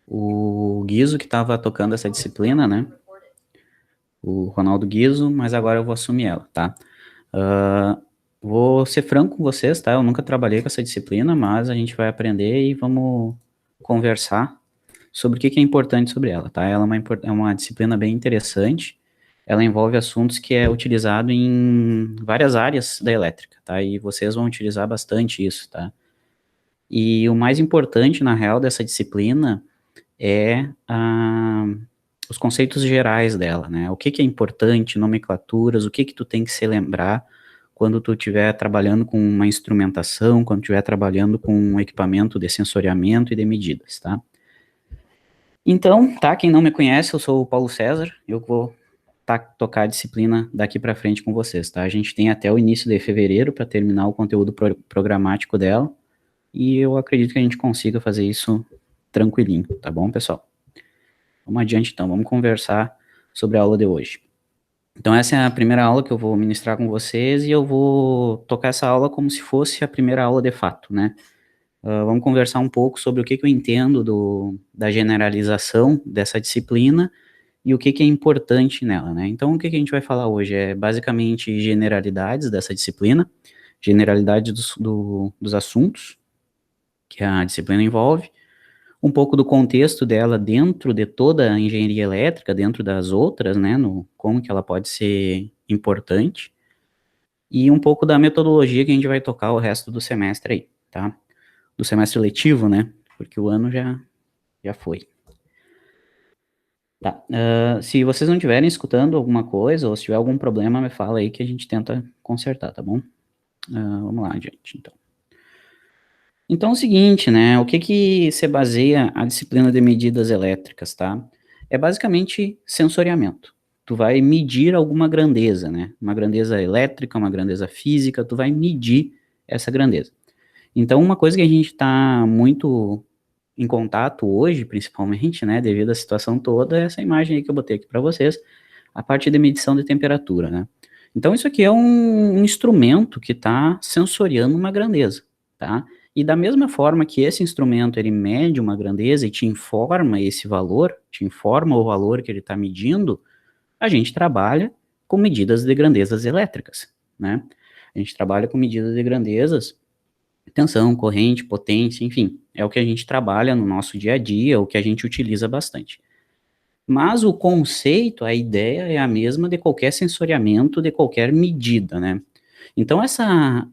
o Guizo que estava tocando essa disciplina, né? O Ronaldo Guizo, mas agora eu vou assumir ela, tá? Ah, vou ser franco com vocês, tá? Eu nunca trabalhei com essa disciplina, mas a gente vai aprender e vamos conversar sobre o que que é importante sobre ela, tá? Ela é uma disciplina bem interessante. Ela envolve assuntos que é utilizado em várias áreas da elétrica, tá? E vocês vão utilizar bastante isso, tá? E o mais importante, na real, dessa disciplina é os conceitos gerais dela, né? O que que é importante, nomenclaturas, o que que tu tem que se lembrar quando tu estiver trabalhando com uma instrumentação, quando estiver trabalhando com um equipamento de sensoriamento e de medidas, tá? Então, tá, quem não me conhece, eu sou o Paulo César, eu vou tocar a disciplina daqui para frente com vocês, tá? A gente tem até o início de fevereiro para terminar o conteúdo programático dela, e eu acredito que a gente consiga fazer isso tranquilinho, tá bom, pessoal? Vamos adiante então, vamos conversar sobre a aula de hoje. Então essa é a primeira aula que eu vou ministrar com vocês e eu vou tocar essa aula como se fosse a primeira aula de fato, né? Vamos conversar um pouco sobre o que que eu entendo da generalização dessa disciplina e o que que é importante nela, né? Então o que que a gente vai falar hoje é basicamente generalidades dessa disciplina, generalidade dos assuntos que a disciplina envolve, um pouco do contexto dela dentro de toda a engenharia elétrica, dentro das outras, né, no como que ela pode ser importante, e um pouco da metodologia que a gente vai tocar o resto do semestre aí, tá? Do semestre letivo, né, porque o ano já foi. Tá, se vocês não estiverem escutando alguma coisa, ou se tiver algum problema, me fala aí que a gente tenta consertar, tá bom? Vamos lá adiante, então. Então é o seguinte, né, o que que se baseia a disciplina de medidas elétricas, tá? É basicamente sensoriamento. Tu vai medir alguma grandeza, né? Uma grandeza elétrica, uma grandeza física, tu vai medir essa grandeza. Então uma coisa que a gente está muito em contato hoje, principalmente, né, devido à situação toda, é essa imagem aí que eu botei aqui para vocês, a parte de medição de temperatura, né? Então isso aqui é um instrumento que está sensoriando uma grandeza, tá? E da mesma forma que esse instrumento ele mede uma grandeza e te informa esse valor, te informa o valor que ele está medindo, a gente trabalha com medidas de grandezas elétricas, né? A gente trabalha com medidas de grandezas, tensão, corrente, potência, enfim, é o que a gente trabalha no nosso dia a dia, o que a gente utiliza bastante. Mas o conceito, a ideia é a mesma de qualquer sensoriamento, de qualquer medida, né? Então,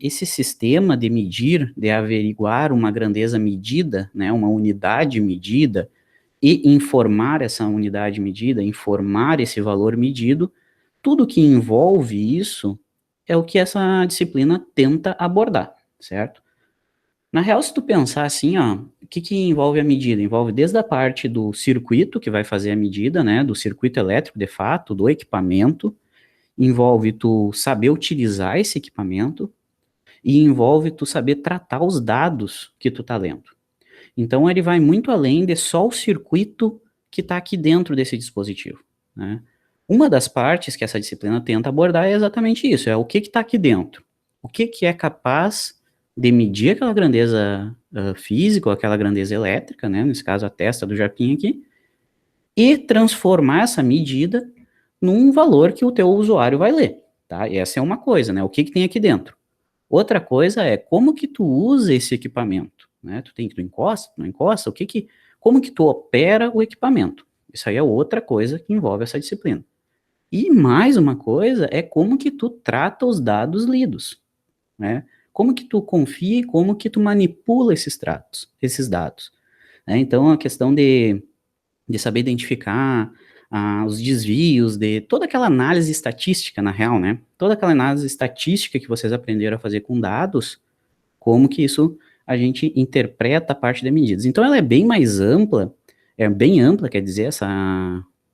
esse sistema de medir, de averiguar uma grandeza medida, né, uma unidade medida, e informar essa unidade medida, informar esse valor medido, tudo que envolve isso é o que essa disciplina tenta abordar, certo? Na real, se tu pensar assim, ó, o que que envolve a medida? Envolve desde a parte do circuito que vai fazer a medida, né, do circuito elétrico de fato, do equipamento, envolve tu saber utilizar esse equipamento e envolve tu saber tratar os dados que tu tá lendo. Então ele vai muito além de só o circuito que está aqui dentro desse dispositivo, né? Uma das partes que essa disciplina tenta abordar é exatamente isso, é o que está aqui dentro. O que que é capaz de medir aquela grandeza física, ou aquela grandeza elétrica, né? Nesse caso a testa do Japim aqui, e transformar essa medida num valor que o teu usuário vai ler, tá? E essa é uma coisa, né? O que que tem aqui dentro. Outra coisa é como que tu usa esse equipamento, né? Tu encosta, tu não encosta, como que tu opera o equipamento. Isso aí é outra coisa que envolve essa disciplina. E mais uma coisa é como que tu trata os dados lidos, né? Como que tu confia e como que tu manipula esses dados, né? Então a questão de saber identificar os desvios, de toda aquela análise estatística, na real, né? Toda aquela análise estatística que vocês aprenderam a fazer com dados, como que isso a gente interpreta a parte de medidas. Então ela é bem mais ampla, é bem ampla, quer dizer,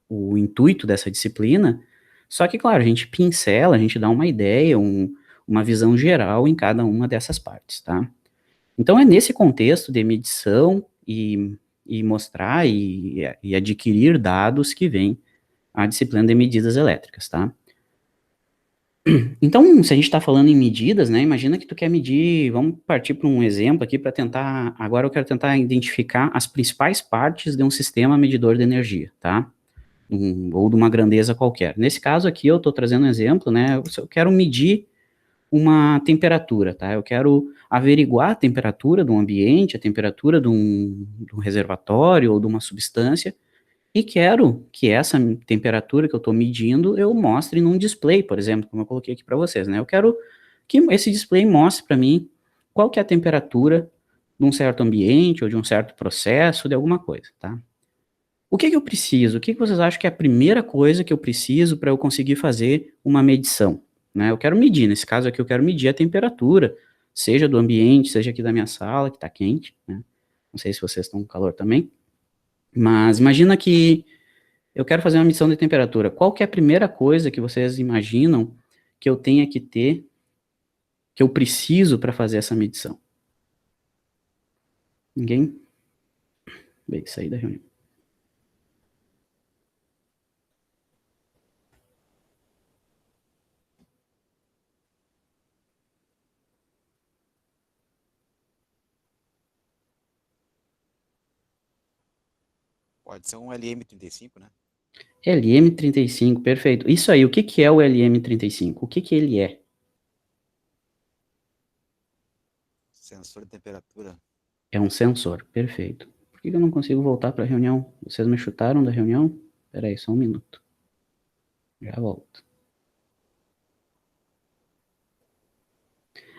o intuito dessa disciplina, só que, claro, a gente pincela, a gente dá uma ideia, uma visão geral em cada uma dessas partes, tá? Então é nesse contexto de medição e mostrar e adquirir dados que vem a disciplina de medidas elétricas, tá? Então, se a gente está falando em medidas, né, imagina que tu quer medir, vamos partir para um exemplo aqui para tentar, agora eu quero tentar identificar as principais partes de um sistema medidor de energia, tá? Ou de uma grandeza qualquer. Nesse caso aqui, eu estou trazendo um exemplo, né, eu quero medir uma temperatura, tá? Eu quero averiguar a temperatura do ambiente, a temperatura de um reservatório ou de uma substância, e quero que essa temperatura que eu estou medindo eu mostre num display, por exemplo, como eu coloquei aqui para vocês, né? Eu quero que esse display mostre para mim qual que é a temperatura de um certo ambiente ou de um certo processo, de alguma coisa, tá? O que que eu preciso? O que que vocês acham que é a primeira coisa que eu preciso para eu conseguir fazer uma medição, né? Eu quero medir, nesse caso aqui eu quero medir a temperatura, seja do ambiente, seja aqui da minha sala, que está quente, né? Não sei se vocês estão com calor também, mas imagina que eu quero fazer uma medição de temperatura. Qual que é a primeira coisa que vocês imaginam que eu tenha que ter, que eu preciso para fazer essa medição? Ninguém? Bem, sair da reunião. Pode ser um LM35, né? LM35, perfeito. Isso aí, o que que é o LM35? O que que ele é? Sensor de temperatura. É um sensor, perfeito. Por que que eu não consigo voltar para a reunião? Vocês me chutaram da reunião? Espera aí, só um minuto. Já volto.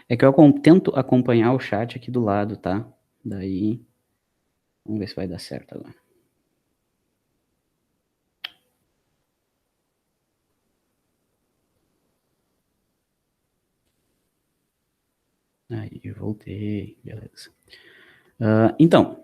É que eu tento acompanhar o chat aqui do lado, tá? Daí, vamos ver se vai dar certo agora. Aí, voltei, beleza. Então,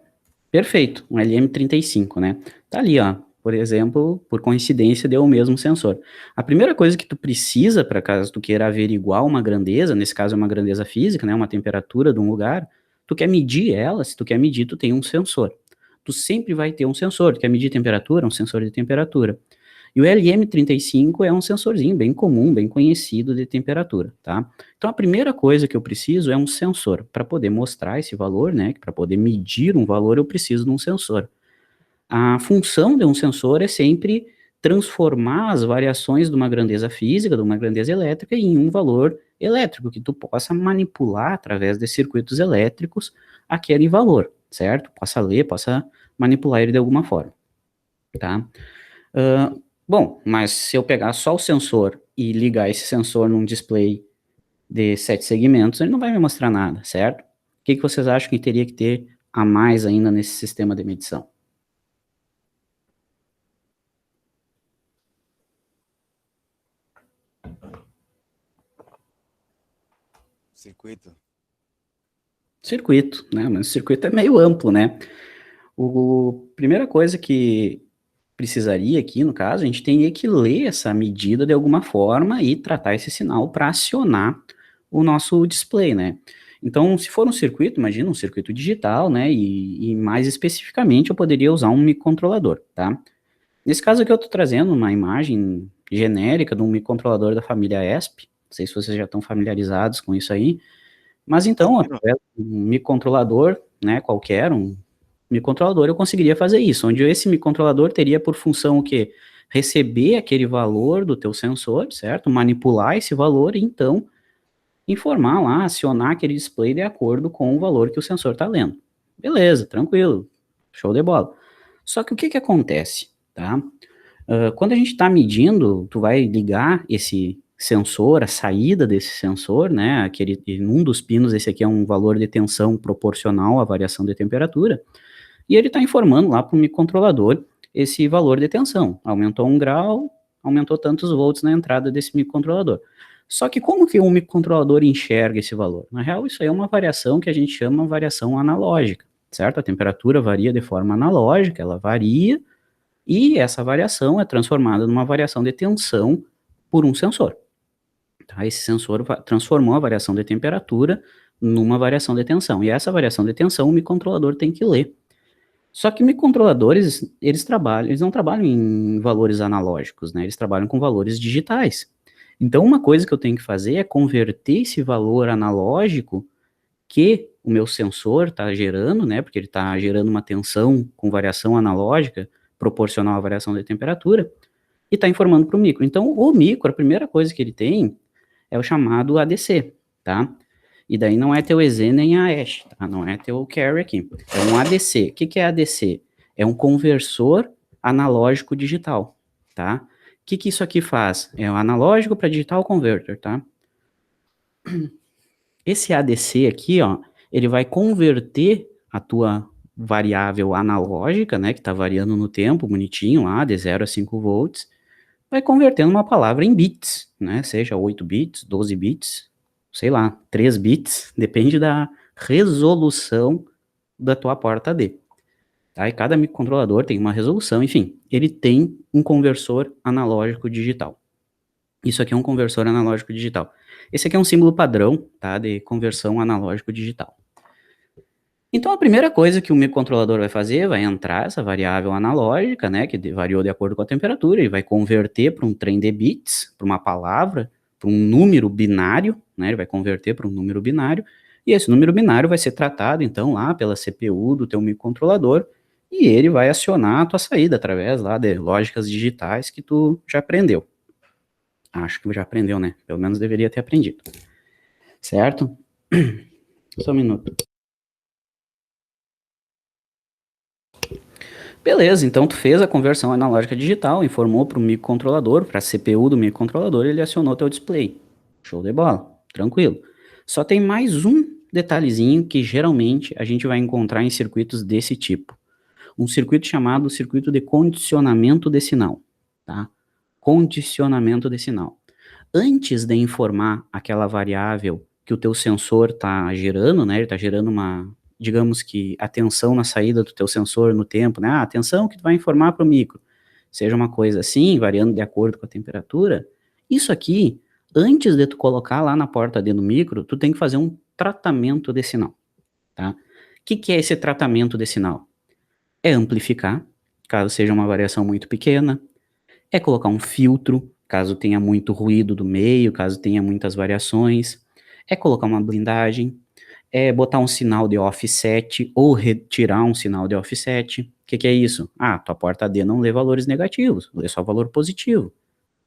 perfeito, um LM35, né? Tá ali, ó, por exemplo, por coincidência, deu o mesmo sensor. A primeira coisa que tu precisa, para caso tu queira averiguar uma grandeza, nesse caso é uma grandeza física, né, uma temperatura de um lugar, tu quer medir ela, se tu quer medir, tu tem um sensor. Tu sempre vai ter um sensor, tu quer medir temperatura, um sensor de temperatura. E o LM35 é um sensorzinho bem comum, bem conhecido de temperatura, tá? Então a primeira coisa que eu preciso é um sensor. Para poder mostrar esse valor, né, para poder medir um valor, eu preciso de um sensor. A função de um sensor é sempre transformar as variações de uma grandeza física, de uma grandeza elétrica, em um valor elétrico, que tu possa manipular através de circuitos elétricos aquele valor, certo? Possa ler, possa manipular ele de alguma forma, tá? Bom, mas se eu pegar só o sensor e ligar esse sensor num display de 7 segmentos, ele não vai me mostrar nada, certo? O que que vocês acham que teria que ter a mais ainda nesse sistema de medição? Circuito. Circuito, né? Mas o circuito é meio amplo, né? Primeira coisa que precisaria aqui, no caso, a gente teria que ler essa medida de alguma forma e tratar esse sinal para acionar o nosso display, né? Então, se for um circuito, imagina um circuito digital, né? E mais especificamente, eu poderia usar um microcontrolador, tá? Nesse caso aqui, eu estou trazendo uma imagem genérica de um microcontrolador da família ESP. Não sei se vocês já estão familiarizados com isso aí. Mas então, Tranquilo. através de um microcontrolador, né, qualquer, um microcontrolador, eu conseguiria fazer isso, onde esse microcontrolador teria por função o quê? Receber aquele valor do teu sensor, certo? Manipular esse valor e então informar lá, acionar aquele display de acordo com o valor que o sensor está lendo. Beleza, tranquilo, show de bola. Só que o que que acontece, tá? Quando a gente está medindo, tu vai ligar esse sensor, a saída desse sensor, né, aquele, em um dos pinos, esse aqui é um valor de tensão proporcional à variação de temperatura, e ele está informando lá para o microcontrolador esse valor de tensão. Aumentou 1 grau, aumentou tantos volts na entrada desse microcontrolador. Só que como que um microcontrolador enxerga esse valor? Na real, isso aí é uma variação que a gente chama variação analógica, certo? A temperatura varia de forma analógica, ela varia, e essa variação é transformada numa variação de tensão por um sensor. Tá? Esse sensor transformou a variação de temperatura numa variação de tensão. E essa variação de tensão o microcontrolador tem que ler. Só que microcontroladores, eles não trabalham em valores analógicos, né? Eles trabalham com valores digitais. Então, uma coisa que eu tenho que fazer é converter esse valor analógico que o meu sensor está gerando, né, porque ele está gerando uma tensão com variação analógica proporcional à variação de temperatura, e está informando para o micro. Então, o micro, a primeira coisa que ele tem é o chamado ADC, tá? E daí não é teu EZ nem a hash, tá? Não é teu carry aqui. É um ADC. O que que é ADC? É um conversor analógico digital, tá? O que que isso aqui faz? É um analógico para digital converter, tá? Esse ADC aqui, ó, ele vai converter a tua variável analógica, né, que está variando no tempo, bonitinho lá, de 0 a 5 volts, vai convertendo uma palavra em bits, né, seja 8 bits, 12 bits, sei lá, 3 bits, depende da resolução da tua porta D. Tá? E cada microcontrolador tem uma resolução, enfim, ele tem um conversor analógico digital. Isso aqui é um conversor analógico digital. Esse aqui é um símbolo padrão, tá, de conversão analógico digital. Então, a primeira coisa que o microcontrolador vai fazer, vai entrar essa variável analógica, né, que variou de acordo com a temperatura, e vai converter para um trem de bits, para uma palavra, para um número binário, né, ele vai converter para um número binário, e esse número binário vai ser tratado, então, lá pela CPU do teu microcontrolador, e ele vai acionar a tua saída através lá de lógicas digitais que tu já aprendeu. Acho que já aprendeu, né? Pelo menos deveria ter aprendido. Certo? Só um minuto. Beleza, então tu fez a conversão analógica digital, informou para o microcontrolador, para a CPU do microcontrolador, ele acionou teu display. Show de bola, tranquilo. Só tem mais um detalhezinho que geralmente a gente vai encontrar em circuitos desse tipo. Um circuito chamado circuito de condicionamento de sinal, tá? Condicionamento de sinal. Antes de informar aquela variável que o teu sensor está gerando, né? Ele está gerando uma, digamos que a tensão na saída do teu sensor no tempo, né? A tensão que tu vai informar para o micro, seja uma coisa assim, variando de acordo com a temperatura. Isso aqui, antes de tu colocar lá na porta D do micro, tu tem que fazer um tratamento de sinal, tá? O que é esse tratamento de sinal? É amplificar, caso seja uma variação muito pequena, é colocar um filtro, caso tenha muito ruído do meio, caso tenha muitas variações, é colocar uma blindagem, é botar um sinal de offset ou retirar um sinal de offset. O que é isso? Ah, tua porta D não lê valores negativos, lê só valor positivo.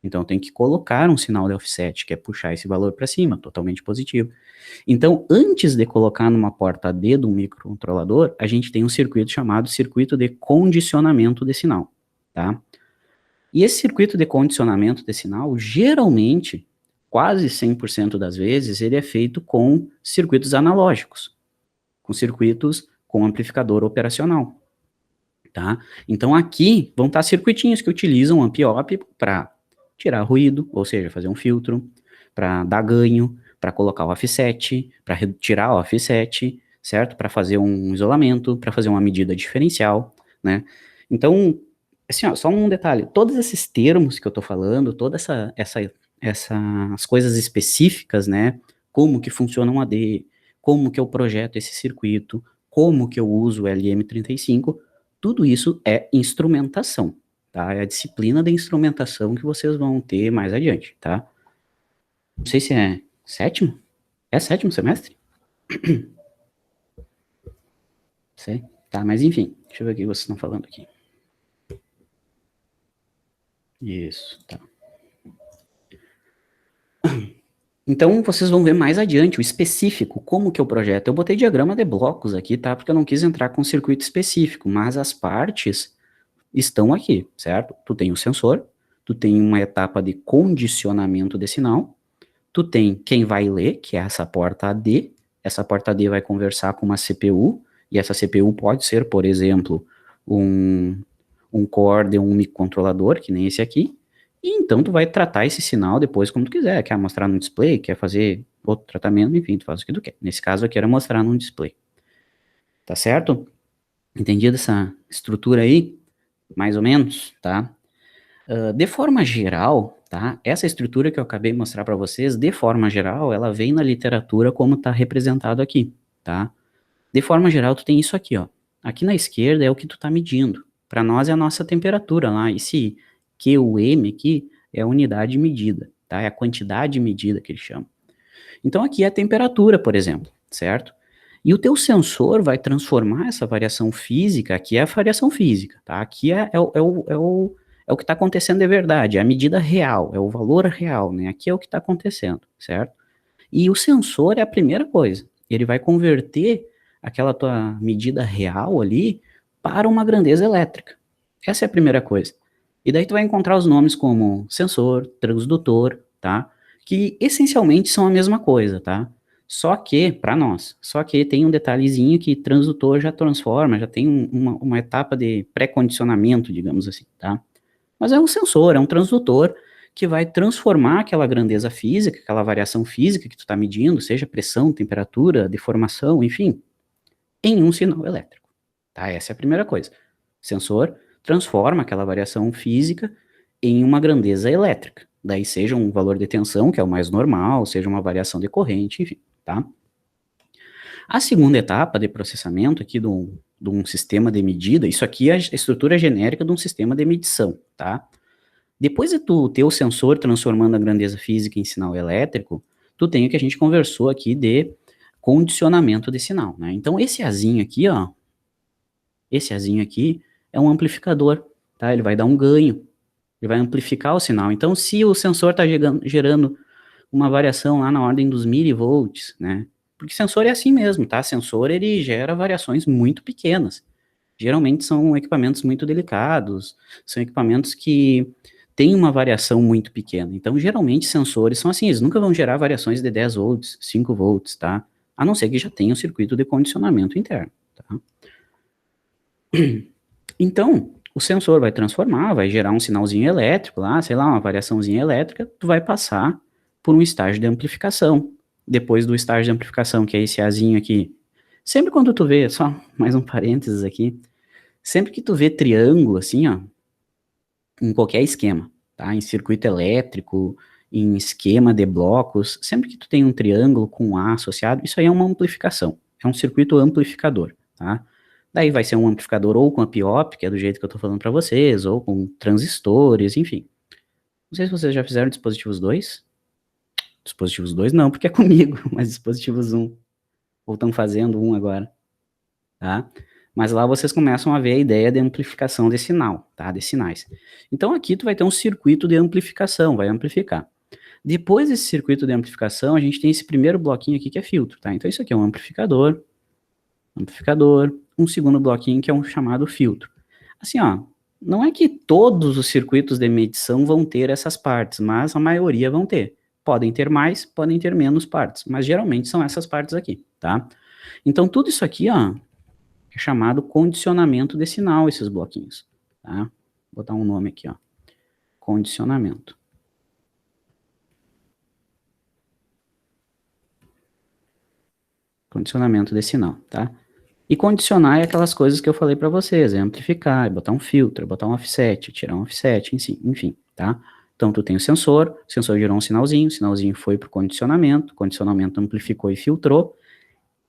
Então tem que colocar um sinal de offset, que é puxar esse valor para cima, totalmente positivo. Então, antes de colocar numa porta D do microcontrolador, a gente tem um circuito chamado circuito de condicionamento de sinal, tá? E esse circuito de condicionamento de sinal, geralmente, quase 100% das vezes, ele é feito com circuitos analógicos, com circuitos com amplificador operacional, tá? Então aqui vão estar circuitinhos que utilizam amp-op para tirar ruído, ou seja, fazer um filtro, para dar ganho, para colocar o offset, para retirar o offset, certo? Para fazer um isolamento, para fazer uma medida diferencial, né? Então, assim, ó, só um detalhe, todos esses termos que eu tô falando, todas essas coisas específicas, né, como que funciona um AD, como que eu projeto esse circuito, como que eu uso o LM35, tudo isso é instrumentação, tá? É a disciplina de instrumentação que vocês vão ter mais adiante, tá? Não sei se é sétimo? É sétimo semestre? Sei. Tá, mas enfim, deixa eu ver o que vocês estão falando aqui. Isso, tá. Então, vocês vão ver mais adiante o específico, como que eu projeto. Eu botei diagrama de blocos aqui, tá? Porque eu não quis entrar com circuito específico, mas as partes estão aqui, certo? Tu tem o sensor, tu tem uma etapa de condicionamento de sinal, tu tem quem vai ler, que é essa porta AD, essa porta AD vai conversar com uma CPU, e essa CPU pode ser, por exemplo, um core de um microcontrolador, que nem esse aqui, e então tu vai tratar esse sinal depois como tu quiser, quer mostrar no display, quer fazer outro tratamento, enfim, tu faz o que tu quer. Nesse caso aqui era mostrar num display. Tá certo? Entendido essa estrutura aí? Mais ou menos, tá? De forma geral, tá? Essa estrutura que eu acabei de mostrar para vocês, de forma geral, ela vem na literatura como está representado aqui, tá? De forma geral, tu tem isso aqui, ó. Aqui na esquerda é o que tu tá medindo. Para nós é a nossa temperatura lá. Esse QM aqui é a unidade de medida. tá? É a quantidade medida que ele chama. Então aqui é a temperatura, por exemplo, certo? E o teu sensor vai transformar essa variação física, aqui é a variação física, tá? Aqui é o que está acontecendo de verdade, é a medida real, é o valor real, né? Aqui é o que está acontecendo, certo? E o sensor é a primeira coisa. Ele vai converter aquela tua medida real ali para uma grandeza elétrica. Essa é a primeira coisa. E daí tu vai encontrar os nomes como sensor, transdutor, tá? Que essencialmente são a mesma coisa, tá? Só que, para nós, só que tem um detalhezinho que transdutor já transforma, já tem uma etapa de pré-condicionamento, digamos assim, tá? Mas é um sensor, é um transdutor que vai transformar aquela grandeza física, aquela variação física que tu está medindo, seja pressão, temperatura, deformação, enfim, em um sinal elétrico. Tá? Essa é a primeira coisa. O sensor transforma aquela variação física em uma grandeza elétrica. Daí seja um valor de tensão, que é o mais normal, seja uma variação de corrente, enfim, tá? A segunda etapa de processamento aqui de um sistema de medida, isso aqui é a estrutura genérica de um sistema de medição, tá? Depois de tu ter o sensor transformando a grandeza física em sinal elétrico, tu tem o que a gente conversou aqui de condicionamento de sinal, né? Então esse Azinho aqui, ó, esse Azinho aqui é um amplificador, tá? Ele vai dar um ganho, ele vai amplificar o sinal. Então se o sensor está gerando uma variação lá na ordem dos milivolts, né? Porque sensor é assim mesmo, tá? Sensor ele gera variações muito pequenas. Geralmente são equipamentos muito delicados, são equipamentos que têm uma variação muito pequena. Então, geralmente, sensores são assim, eles nunca vão gerar variações de 10 volts, 5 volts, tá? A não ser que já tenha um circuito de condicionamento interno, tá? Então, o sensor vai transformar, vai gerar um sinalzinho elétrico lá, sei lá, uma variaçãozinha elétrica, tu vai passar por um estágio de amplificação. Depois do estágio de amplificação, que é esse Azinho aqui, sempre quando tu vê, só mais um parênteses aqui, sempre que tu vê triângulo, assim, ó, em qualquer esquema, tá? Em circuito elétrico, em esquema de blocos, sempre que tu tem um triângulo com A associado, isso aí é uma amplificação, é um circuito amplificador, tá? Daí vai ser um amplificador ou com a PIOP, que é do jeito que eu tô falando para vocês, ou com transistores, enfim. Não sei se vocês já fizeram dispositivos 2. Dispositivos 2 não, porque é comigo, mas dispositivos 1. Ou estão fazendo um agora, tá? Mas lá vocês começam a ver a ideia de amplificação de sinal, tá? De sinais. Então aqui tu vai ter um circuito de amplificação, vai amplificar. Depois desse circuito de amplificação, a gente tem esse primeiro bloquinho aqui que é filtro, tá? Então isso aqui é um amplificador, um segundo bloquinho que é um chamado filtro. Assim, ó, não é que todos os circuitos de medição vão ter essas partes, mas a maioria vão ter. Podem ter mais, podem ter menos partes, mas geralmente são essas partes aqui, tá? Então tudo isso aqui, ó, é chamado condicionamento de sinal, esses bloquinhos, tá? Vou botar um nome aqui, ó, condicionamento. Condicionamento de sinal, tá? E condicionar é aquelas coisas que eu falei para vocês, é amplificar, é botar um filtro, é botar um offset, tirar um offset, enfim, tá? Então tu tem o sensor gerou um sinalzinho, o sinalzinho foi pro condicionamento, condicionamento amplificou e filtrou,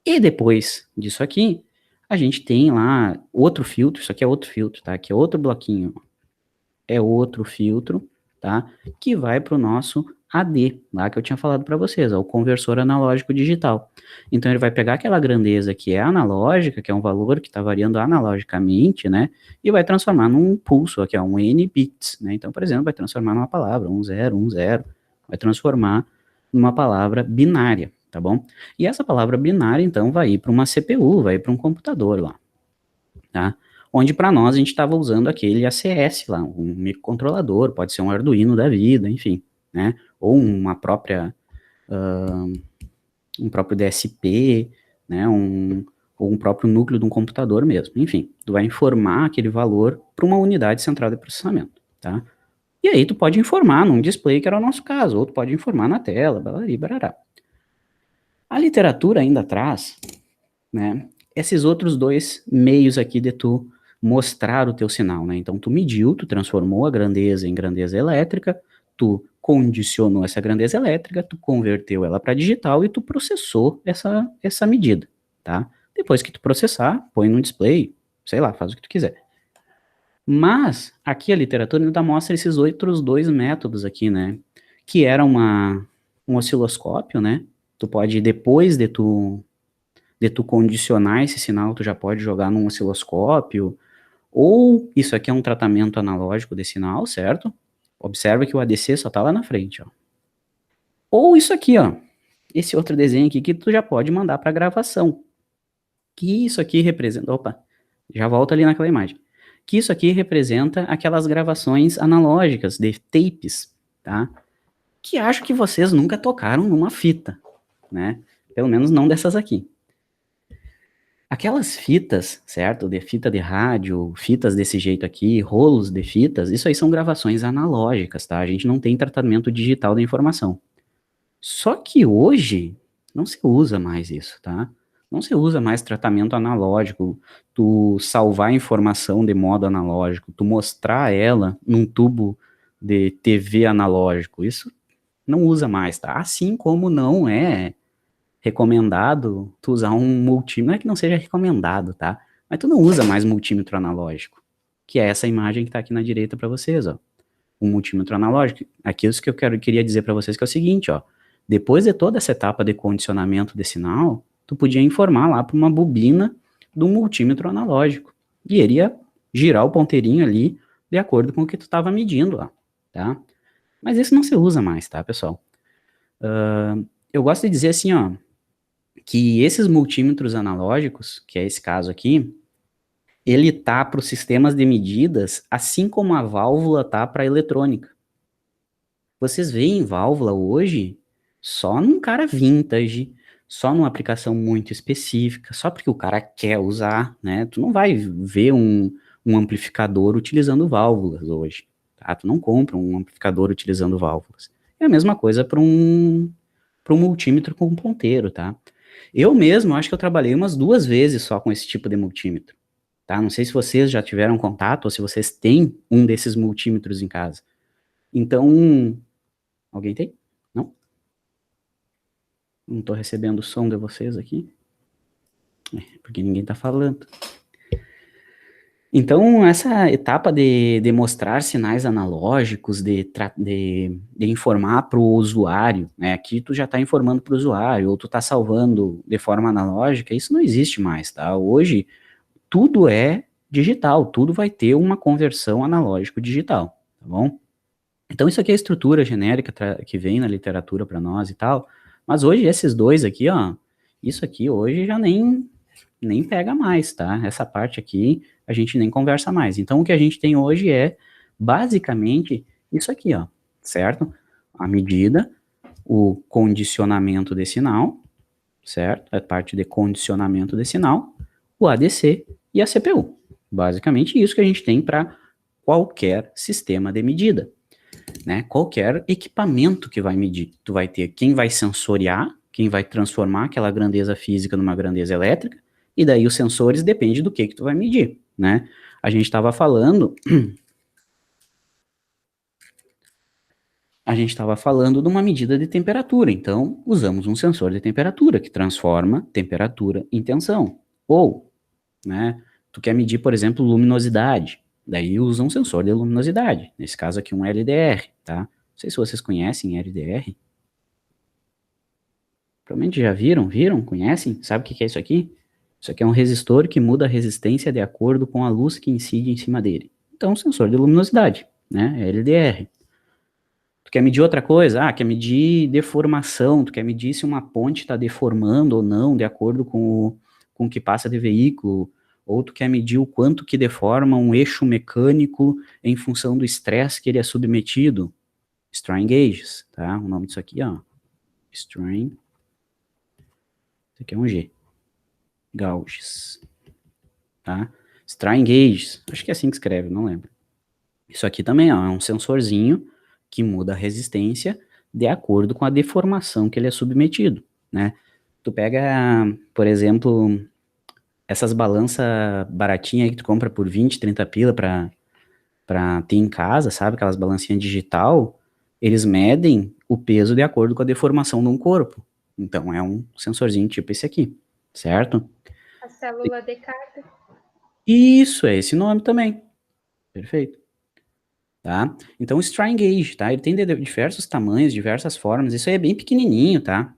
e depois disso aqui, a gente tem lá outro filtro, isso aqui é outro filtro, tá? Aqui é outro bloquinho, é outro filtro, tá? Que vai para o nosso AD, lá que eu tinha falado para vocês, ó, o conversor analógico digital. Então ele vai pegar aquela grandeza que é analógica, que é um valor que está variando analogicamente, né? E vai transformar num pulso, aqui é um N bits, né? Então, por exemplo, vai transformar numa palavra, 1010, vai transformar numa palavra binária, tá bom? E essa palavra binária, então, vai ir para uma CPU, vai ir para um computador lá, tá? Onde para nós a gente estava usando aquele ACS lá, um microcontrolador, pode ser um Arduino da vida, enfim, né? Ou uma própria, um próprio DSP, né? Ou um próprio núcleo de um computador mesmo, enfim. Tu vai informar aquele valor para uma unidade central de processamento, tá? E aí tu pode informar num display, que era o nosso caso, ou tu pode informar na tela, barari, barará. A literatura ainda traz, né, esses outros dois meios aqui de tu mostrar o teu sinal, né? Então tu mediu, tu transformou a grandeza em grandeza elétrica, tu condicionou essa grandeza elétrica, tu converteu ela para digital e tu processou essa medida, tá? Depois que tu processar, põe no display, sei lá, faz o que tu quiser. Mas aqui a literatura ainda mostra esses outros dois métodos aqui, né? que era um osciloscópio, né? Tu pode, depois de tu condicionar esse sinal, tu já pode jogar num osciloscópio, ou isso aqui é um tratamento analógico de sinal, certo? Observa que o ADC só tá lá na frente, ó. Ou isso aqui, ó, esse outro desenho aqui que tu já pode mandar para gravação. Que isso aqui representa, opa, já volta ali naquela imagem. Que isso aqui representa aquelas gravações analógicas de tapes, tá? Que acho que vocês nunca tocaram numa fita, né? Pelo menos não dessas aqui. Aquelas fitas, certo? De fita de rádio, fitas desse jeito aqui, rolos de fitas, isso aí são gravações analógicas, tá? A gente não tem tratamento digital da informação. Só que hoje não se usa mais isso, tá? Não se usa mais tratamento analógico, tu salvar a informação de modo analógico, tu mostrar ela num tubo de TV analógico. Isso não usa mais, tá? Assim como não é recomendado tu usar um multímetro, não é que não seja recomendado, tá? Mas tu não usa mais multímetro analógico, que é essa imagem que tá aqui na direita para vocês, ó. Um multímetro analógico. Aqui é isso que queria dizer para vocês que é o seguinte, ó. Depois de toda essa etapa de condicionamento de sinal, tu podia informar lá para uma bobina do multímetro analógico. E ele ia girar o ponteirinho ali de acordo com o que tu estava medindo lá, tá? Mas isso não se usa mais, tá, pessoal? Eu gosto de dizer assim, ó, que esses multímetros analógicos, que é esse caso aqui, ele tá para os sistemas de medidas, assim como a válvula tá para a eletrônica. Vocês veem válvula hoje só num cara vintage, só numa aplicação muito específica, só porque o cara quer usar, né? Tu não vai ver um amplificador utilizando válvulas hoje, tá? Tu não compra um amplificador utilizando válvulas. É a mesma coisa para um multímetro com ponteiro, tá? Eu mesmo acho que eu trabalhei umas 2 vezes só com esse tipo de multímetro, tá? Não sei se vocês já tiveram contato ou se vocês têm um desses multímetros em casa. Então, alguém tem? Não? Não tô recebendo o som de vocês aqui. Porque ninguém tá falando. Então, essa etapa de mostrar sinais analógicos, de informar para o usuário, né? Aqui tu já está informando para o usuário, ou tu está salvando de forma analógica, isso não existe mais, tá? Hoje, tudo é digital, tudo vai ter uma conversão analógico-digital, tá bom? Então, isso aqui é a estrutura genérica que vem na literatura para nós e tal, mas hoje esses dois aqui, ó, isso aqui hoje já nem pega mais, tá? Essa parte aqui a gente nem conversa mais. Então, o que a gente tem hoje é basicamente isso aqui, ó, certo? A medida, o condicionamento de sinal, certo? A parte de condicionamento de sinal, o ADC e a CPU. Basicamente isso que a gente tem para qualquer sistema de medida, né? Qualquer equipamento que vai medir. Tu vai ter quem vai sensoriar, quem vai transformar aquela grandeza física numa grandeza elétrica, e daí os sensores depende do que tu vai medir, né? A gente estava falando de uma medida de temperatura, então usamos um sensor de temperatura que transforma temperatura em tensão. Ou, né, tu quer medir, por exemplo, luminosidade, daí usa um sensor de luminosidade, nesse caso aqui um LDR, tá? Não sei se vocês conhecem LDR. Provavelmente já viram, conhecem? Sabe o que é isso aqui? Isso aqui é um resistor que muda a resistência de acordo com a luz que incide em cima dele. Então, sensor de luminosidade, né? LDR. Tu quer medir outra coisa? Ah, quer medir deformação, tu quer medir se uma ponte está deformando ou não, de acordo com o que passa de veículo, ou tu quer medir o quanto que deforma um eixo mecânico em função do estresse que ele é submetido. Strain gauges, tá? O nome disso aqui, ó. Strain. Isso aqui é um G. Gauges, tá? Strain gauges, acho que é assim que escreve, não lembro. Isso aqui também, ó, é um sensorzinho que muda a resistência de acordo com a deformação que ele é submetido, né? Tu pega, por exemplo, essas balanças baratinhas aí que tu compra por 20, 30 pila pra ter em casa, sabe? Aquelas balancinhas digital, eles medem o peso de acordo com a deformação de um corpo. Então, é um sensorzinho tipo esse aqui, certo? A célula de carga. Isso, é esse nome também. Perfeito. tá? Então, o strain gauge, tá? Ele tem diversos tamanhos, diversas formas, isso aí é bem pequenininho, tá?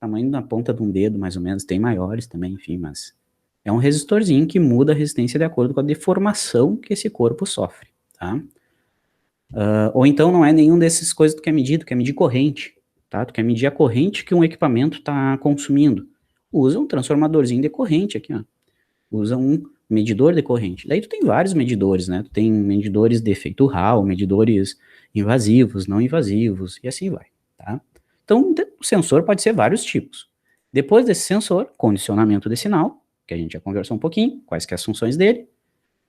Tamanho da ponta de um dedo, mais ou menos, tem maiores também, enfim, mas é um resistorzinho que muda a resistência de acordo com a deformação que esse corpo sofre, tá? Ou então não é nenhum desses coisas que tu quer medir corrente, tá? Tu quer medir a corrente que um equipamento está consumindo. Usa um transformadorzinho de corrente aqui, ó. Usa um medidor de corrente. Daí tu tem vários medidores, né? Tu tem medidores de efeito Hall, medidores invasivos, não invasivos, e assim vai, tá? Então, o sensor pode ser vários tipos. Depois desse sensor, condicionamento de sinal, que a gente já conversou um pouquinho, quais que são as funções dele.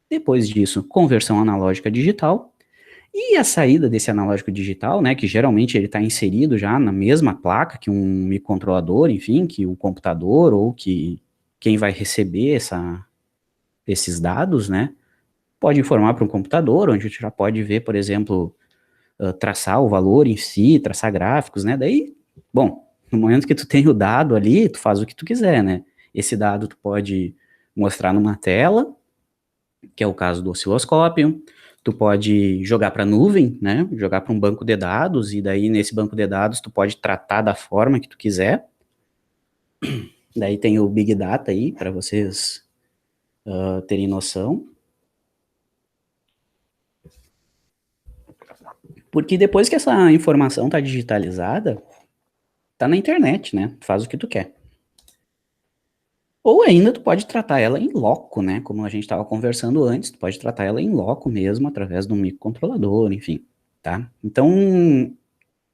Depois disso, conversão analógica digital. E a saída desse analógico digital, né, que geralmente ele está inserido já na mesma placa que um microcontrolador, enfim, que o computador ou que quem vai receber esses dados, né, pode informar para um computador, onde você já pode ver, por exemplo, traçar o valor em si, traçar gráficos, né, daí, bom, no momento que tu tem o dado ali, tu faz o que tu quiser, né, esse dado tu pode mostrar numa tela, que é o caso do osciloscópio, tu pode jogar para a nuvem, né, jogar para um banco de dados, e daí nesse banco de dados tu pode tratar da forma que tu quiser, daí tem o Big Data aí, para vocês terem noção, porque depois que essa informação tá digitalizada, tá na internet, né, tu faz o que tu quer. Ou ainda tu pode tratar ela em loco, né, como a gente estava conversando antes, tu pode tratar ela em loco mesmo, através de um microcontrolador, enfim, tá? Então,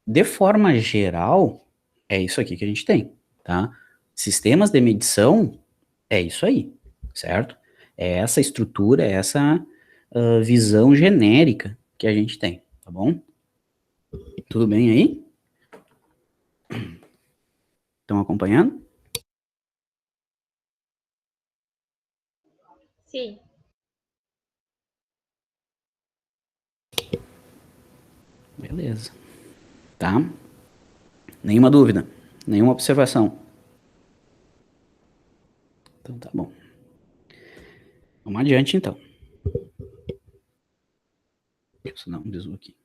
de forma geral, é isso aqui que a gente tem, tá? Sistemas de medição é isso aí, certo? É essa estrutura, é essa visão genérica que a gente tem, tá bom? Tudo bem aí? Estão acompanhando? Sim. Beleza. Tá? Nenhuma dúvida? Nenhuma observação? Então tá bom. Vamos adiante então. Deixa eu dar um bisu aqui.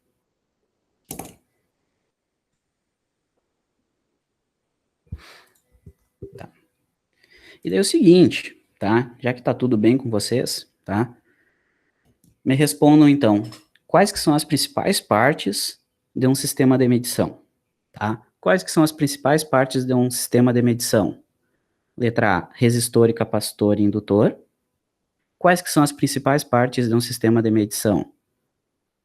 Tá. E daí é o seguinte, tá? Já que tá tudo bem com vocês, tá? Me respondam então, quais que são as principais partes de um sistema de medição, tá? Quais que são as principais partes de um sistema de medição? Letra A, resistor e capacitor e indutor. Quais que são as principais partes de um sistema de medição?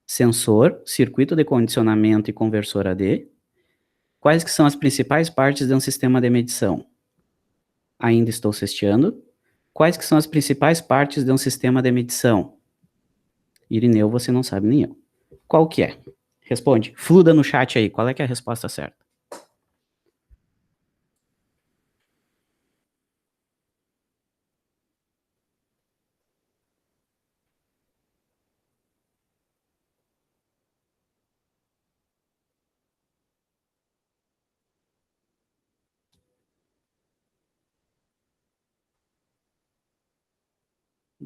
Sensor, circuito de condicionamento e conversor AD. Quais que são as principais partes de um sistema de medição? Ainda estou sesteando. Quais que são as principais partes de um sistema de medição? Irineu, você não sabe nem eu. Qual que é? Responde. Fluda no chat aí. Qual é que é a resposta certa?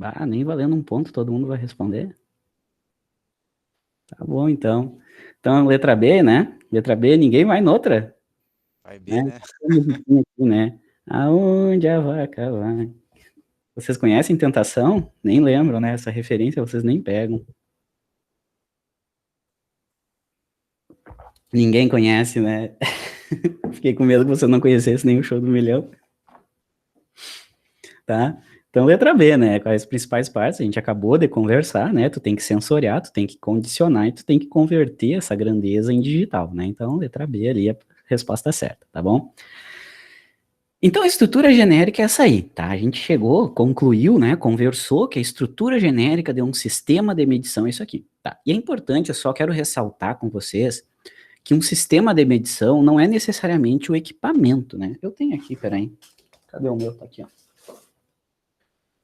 Ah, nem valendo um ponto, todo mundo vai responder? Tá bom, então. Então, letra B, né? Letra B, ninguém vai noutra. Vai ver, né? Aqui, né? Aonde a vaca vai? Vocês conhecem Tentação? Nem lembram, né? Essa referência vocês nem pegam. Ninguém conhece, né? Fiquei com medo que você não conhecesse nem o Show do Milhão. Tá? Então, letra B, né? Quais as principais partes? A gente acabou de conversar, né? Tu tem que sensoriar, tu tem que condicionar e tu tem que converter essa grandeza em digital, né? Então, letra B ali é a resposta certa, tá bom? Então, a estrutura genérica é essa aí, tá? A gente chegou, concluiu, né? Conversou que a estrutura genérica de um sistema de medição é isso aqui, tá? E é importante, eu só quero ressaltar com vocês que um sistema de medição não é necessariamente o equipamento, né? Eu tenho aqui, peraí. Cadê o meu? Tá aqui, ó.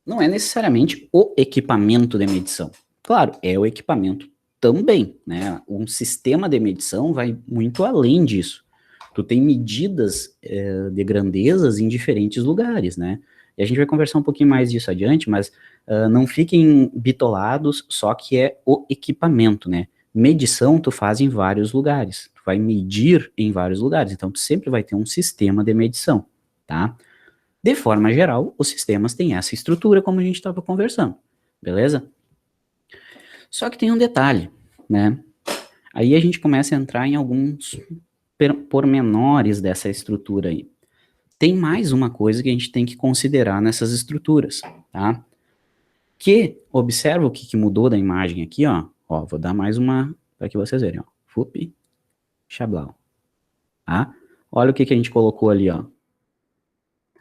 Não é necessariamente o equipamento de medição. Claro, é o equipamento também, né? Um sistema de medição vai muito além disso. Tu tem medidas de grandezas em diferentes lugares, né? E a gente vai conversar um pouquinho mais disso adiante, mas não fiquem bitolados só que é o equipamento, né? medição tu faz em vários lugares, tu vai medir em vários lugares, então tu sempre vai ter um sistema de medição, tá? De forma geral, os sistemas têm essa estrutura, como a gente estava conversando, beleza? Só que tem um detalhe, né? Aí a gente começa a entrar em alguns pormenores dessa estrutura aí. Tem mais uma coisa que a gente tem que considerar nessas estruturas, tá? Que, observa o que mudou da imagem aqui, ó. Ó, vou dar mais uma para que vocês verem, ó. Fup, Xablau. Tá? Olha o que a gente colocou ali, ó.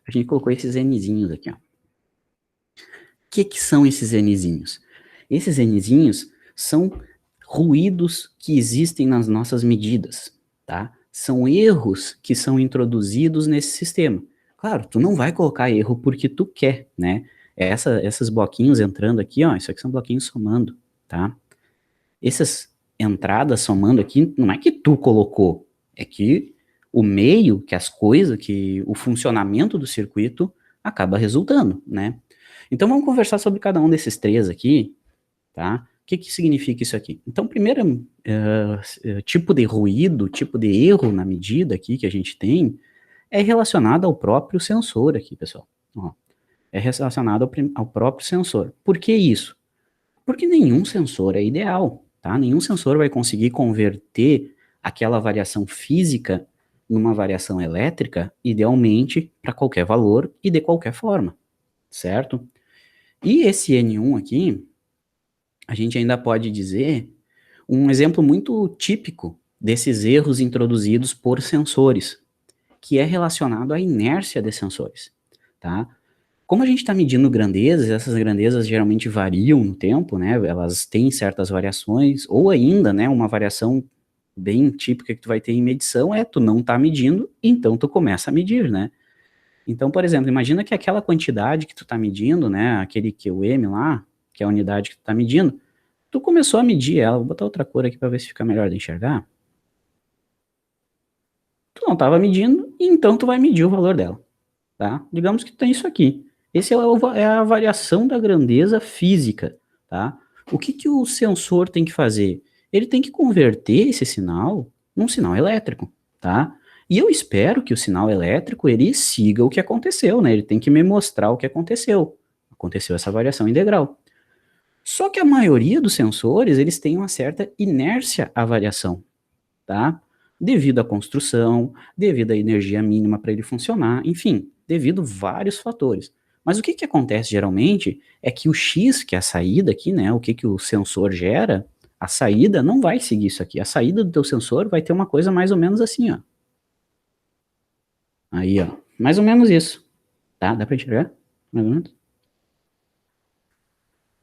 A gente colocou esses Nzinhos aqui, ó. O que são esses Nzinhos? Esses Nzinhos são ruídos que existem nas nossas medidas, tá? São erros que são introduzidos nesse sistema. Claro, tu não vai colocar erro porque tu quer, né? Esses bloquinhos entrando aqui, ó, isso aqui são bloquinhos somando, tá? Essas entradas somando aqui, não é que tu colocou, é que o meio, que as coisas, que o funcionamento do circuito acaba resultando, né? Então vamos conversar sobre cada um desses três aqui, tá? O que significa isso aqui? Então, primeiro tipo de ruído, tipo de erro na medida aqui que a gente tem, é relacionado ao próprio sensor aqui, pessoal. Ó, é relacionado ao próprio sensor. Por que isso? Porque nenhum sensor é ideal, tá? Nenhum sensor vai conseguir converter aquela variação física numa variação elétrica, idealmente, para qualquer valor e de qualquer forma, certo? E esse N1 aqui, a gente ainda pode dizer um exemplo muito típico desses erros introduzidos por sensores, que é relacionado à inércia de sensores, tá? Como a gente está medindo grandezas, essas grandezas geralmente variam no tempo, né? Elas têm certas variações, ou ainda, né, uma variação bem típica que tu vai ter em medição é tu não tá medindo, então tu começa a medir, né? Então, por exemplo, imagina que aquela quantidade que tu tá medindo, né, aquele QM lá, que é a unidade que tu tá medindo, tu começou a medir ela, vou botar outra cor aqui para ver se fica melhor de enxergar. Tu não estava medindo, e então tu vai medir o valor dela, tá? Digamos que tem isso aqui. Esse é a variação da grandeza física, tá? O que o sensor tem que fazer? Ele tem que converter esse sinal num sinal elétrico, tá? E eu espero que o sinal elétrico, ele siga o que aconteceu, né? Ele tem que me mostrar o que aconteceu. Aconteceu essa variação integral. Só que a maioria dos sensores, eles têm uma certa inércia à variação, tá? Devido à construção, devido à energia mínima para ele funcionar, enfim, devido a vários fatores. Mas o que acontece geralmente é que o X, que é a saída aqui, né, o que o sensor gera, a saída não vai seguir isso aqui. A saída do teu sensor vai ter uma coisa mais ou menos assim, ó. Aí, ó, mais ou menos isso, tá? Dá para enxergar? Mais ou menos.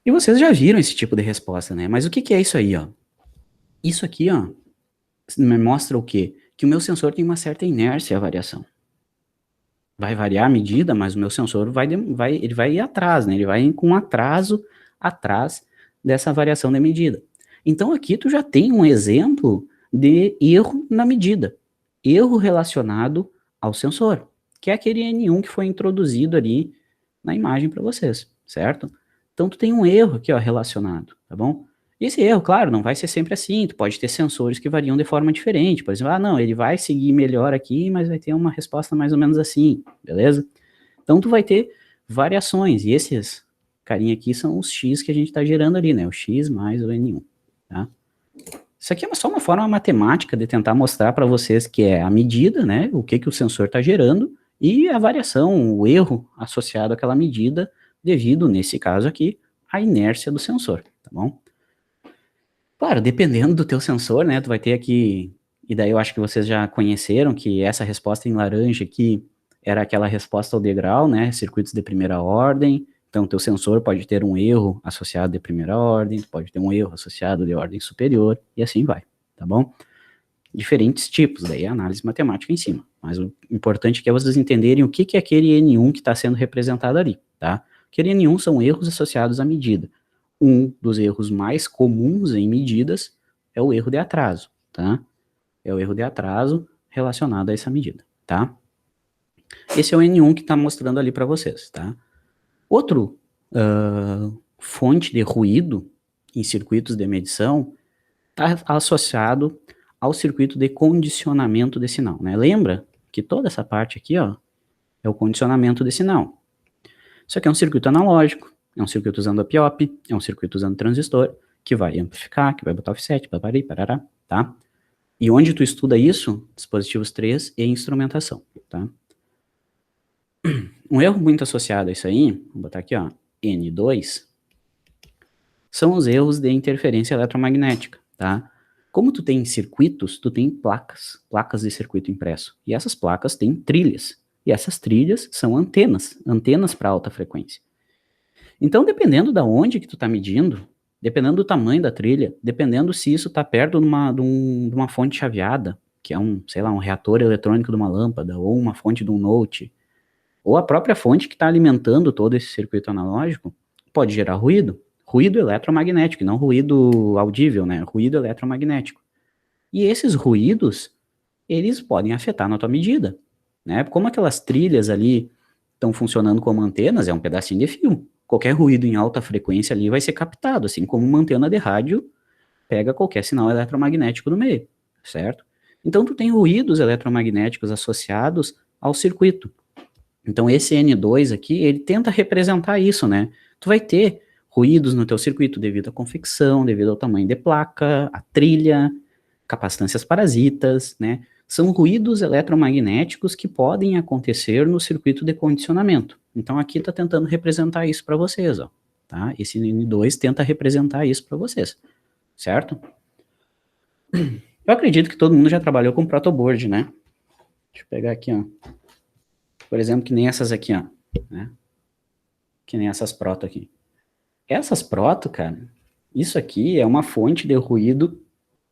E vocês já viram esse tipo de resposta, né? Mas o que é isso aí, ó? Isso aqui, ó, me mostra o quê? Que o meu sensor tem uma certa inércia à variação. Vai variar a medida, mas o meu sensor ele vai ir atrás, né? Ele vai com um atraso atrás dessa variação da medida. Então aqui tu já tem um exemplo de erro na medida. Erro relacionado ao sensor, que é aquele N1 que foi introduzido ali na imagem para vocês, certo? Então tu tem um erro aqui, ó, relacionado, tá bom? Esse erro, claro, não vai ser sempre assim, tu pode ter sensores que variam de forma diferente, por exemplo, não, ele vai seguir melhor aqui, mas vai ter uma resposta mais ou menos assim, beleza? Então tu vai ter variações, e esses carinha aqui são os X que a gente está gerando ali, né, o X mais o N1, tá? Isso aqui é só uma forma matemática de tentar mostrar para vocês que é a medida, né, o que o sensor está gerando, e a variação, o erro associado àquela medida, devido, nesse caso aqui, à inércia do sensor, tá bom? Claro, dependendo do teu sensor, né, tu vai ter aqui, e daí eu acho que vocês já conheceram que essa resposta em laranja aqui era aquela resposta ao degrau, né, circuitos de primeira ordem, então teu sensor pode ter um erro associado de primeira ordem, pode ter um erro associado de ordem superior, e assim vai, tá bom? Diferentes tipos, daí a análise matemática em cima, mas o importante é que vocês entenderem o que é aquele N1 que está sendo representado ali, tá? Aquele N1 são erros associados à medida. Um dos erros mais comuns em medidas é o erro de atraso, tá? É o erro de atraso relacionado a essa medida, tá? Esse é o N1 que está mostrando ali para vocês, tá? Outro fonte de ruído em circuitos de medição está associado ao circuito de condicionamento de sinal, né? Lembra que toda essa parte aqui, ó, é o condicionamento de sinal. Isso aqui é um circuito analógico, é um circuito usando a PIOP, é um circuito usando transistor, que vai amplificar, que vai botar offset, papari, parará, tá? E onde tu estuda isso? Dispositivos 3 e instrumentação, tá? Um erro muito associado a isso aí, vou botar aqui, ó, N2, são os erros de interferência eletromagnética, tá? Como tu tem circuitos, tu tem placas de circuito impresso. E essas placas têm trilhas. E essas trilhas são antenas para alta frequência. Então, dependendo da onde que tu tá medindo, dependendo do tamanho da trilha, dependendo se isso tá perto de uma fonte chaveada, que é sei lá, um reator eletrônico de uma lâmpada, ou uma fonte de um note, ou a própria fonte que está alimentando todo esse circuito analógico, pode gerar ruído. Ruído eletromagnético, não ruído audível, né? Ruído eletromagnético. E esses ruídos, eles podem afetar na tua medida, né? Como aquelas trilhas ali estão funcionando como antenas, é um pedacinho de fio. Qualquer ruído em alta frequência ali vai ser captado, assim como uma antena de rádio pega qualquer sinal eletromagnético no meio, certo? Então tu tem ruídos eletromagnéticos associados ao circuito. Então esse N2 aqui, ele tenta representar isso, né? Tu vai ter ruídos no teu circuito devido à confecção, devido ao tamanho de placa, a trilha, capacitâncias parasitas, né? São ruídos eletromagnéticos que podem acontecer no circuito de condicionamento. Então aqui está tentando representar isso para vocês, ó, tá? Esse N2 tenta representar isso para vocês, certo? Eu acredito que todo mundo já trabalhou com protoboard, né? Deixa eu pegar aqui, ó. Por exemplo, que nem essas aqui, ó, né? Que nem essas proto aqui. Essas proto, cara, isso aqui é uma fonte de ruído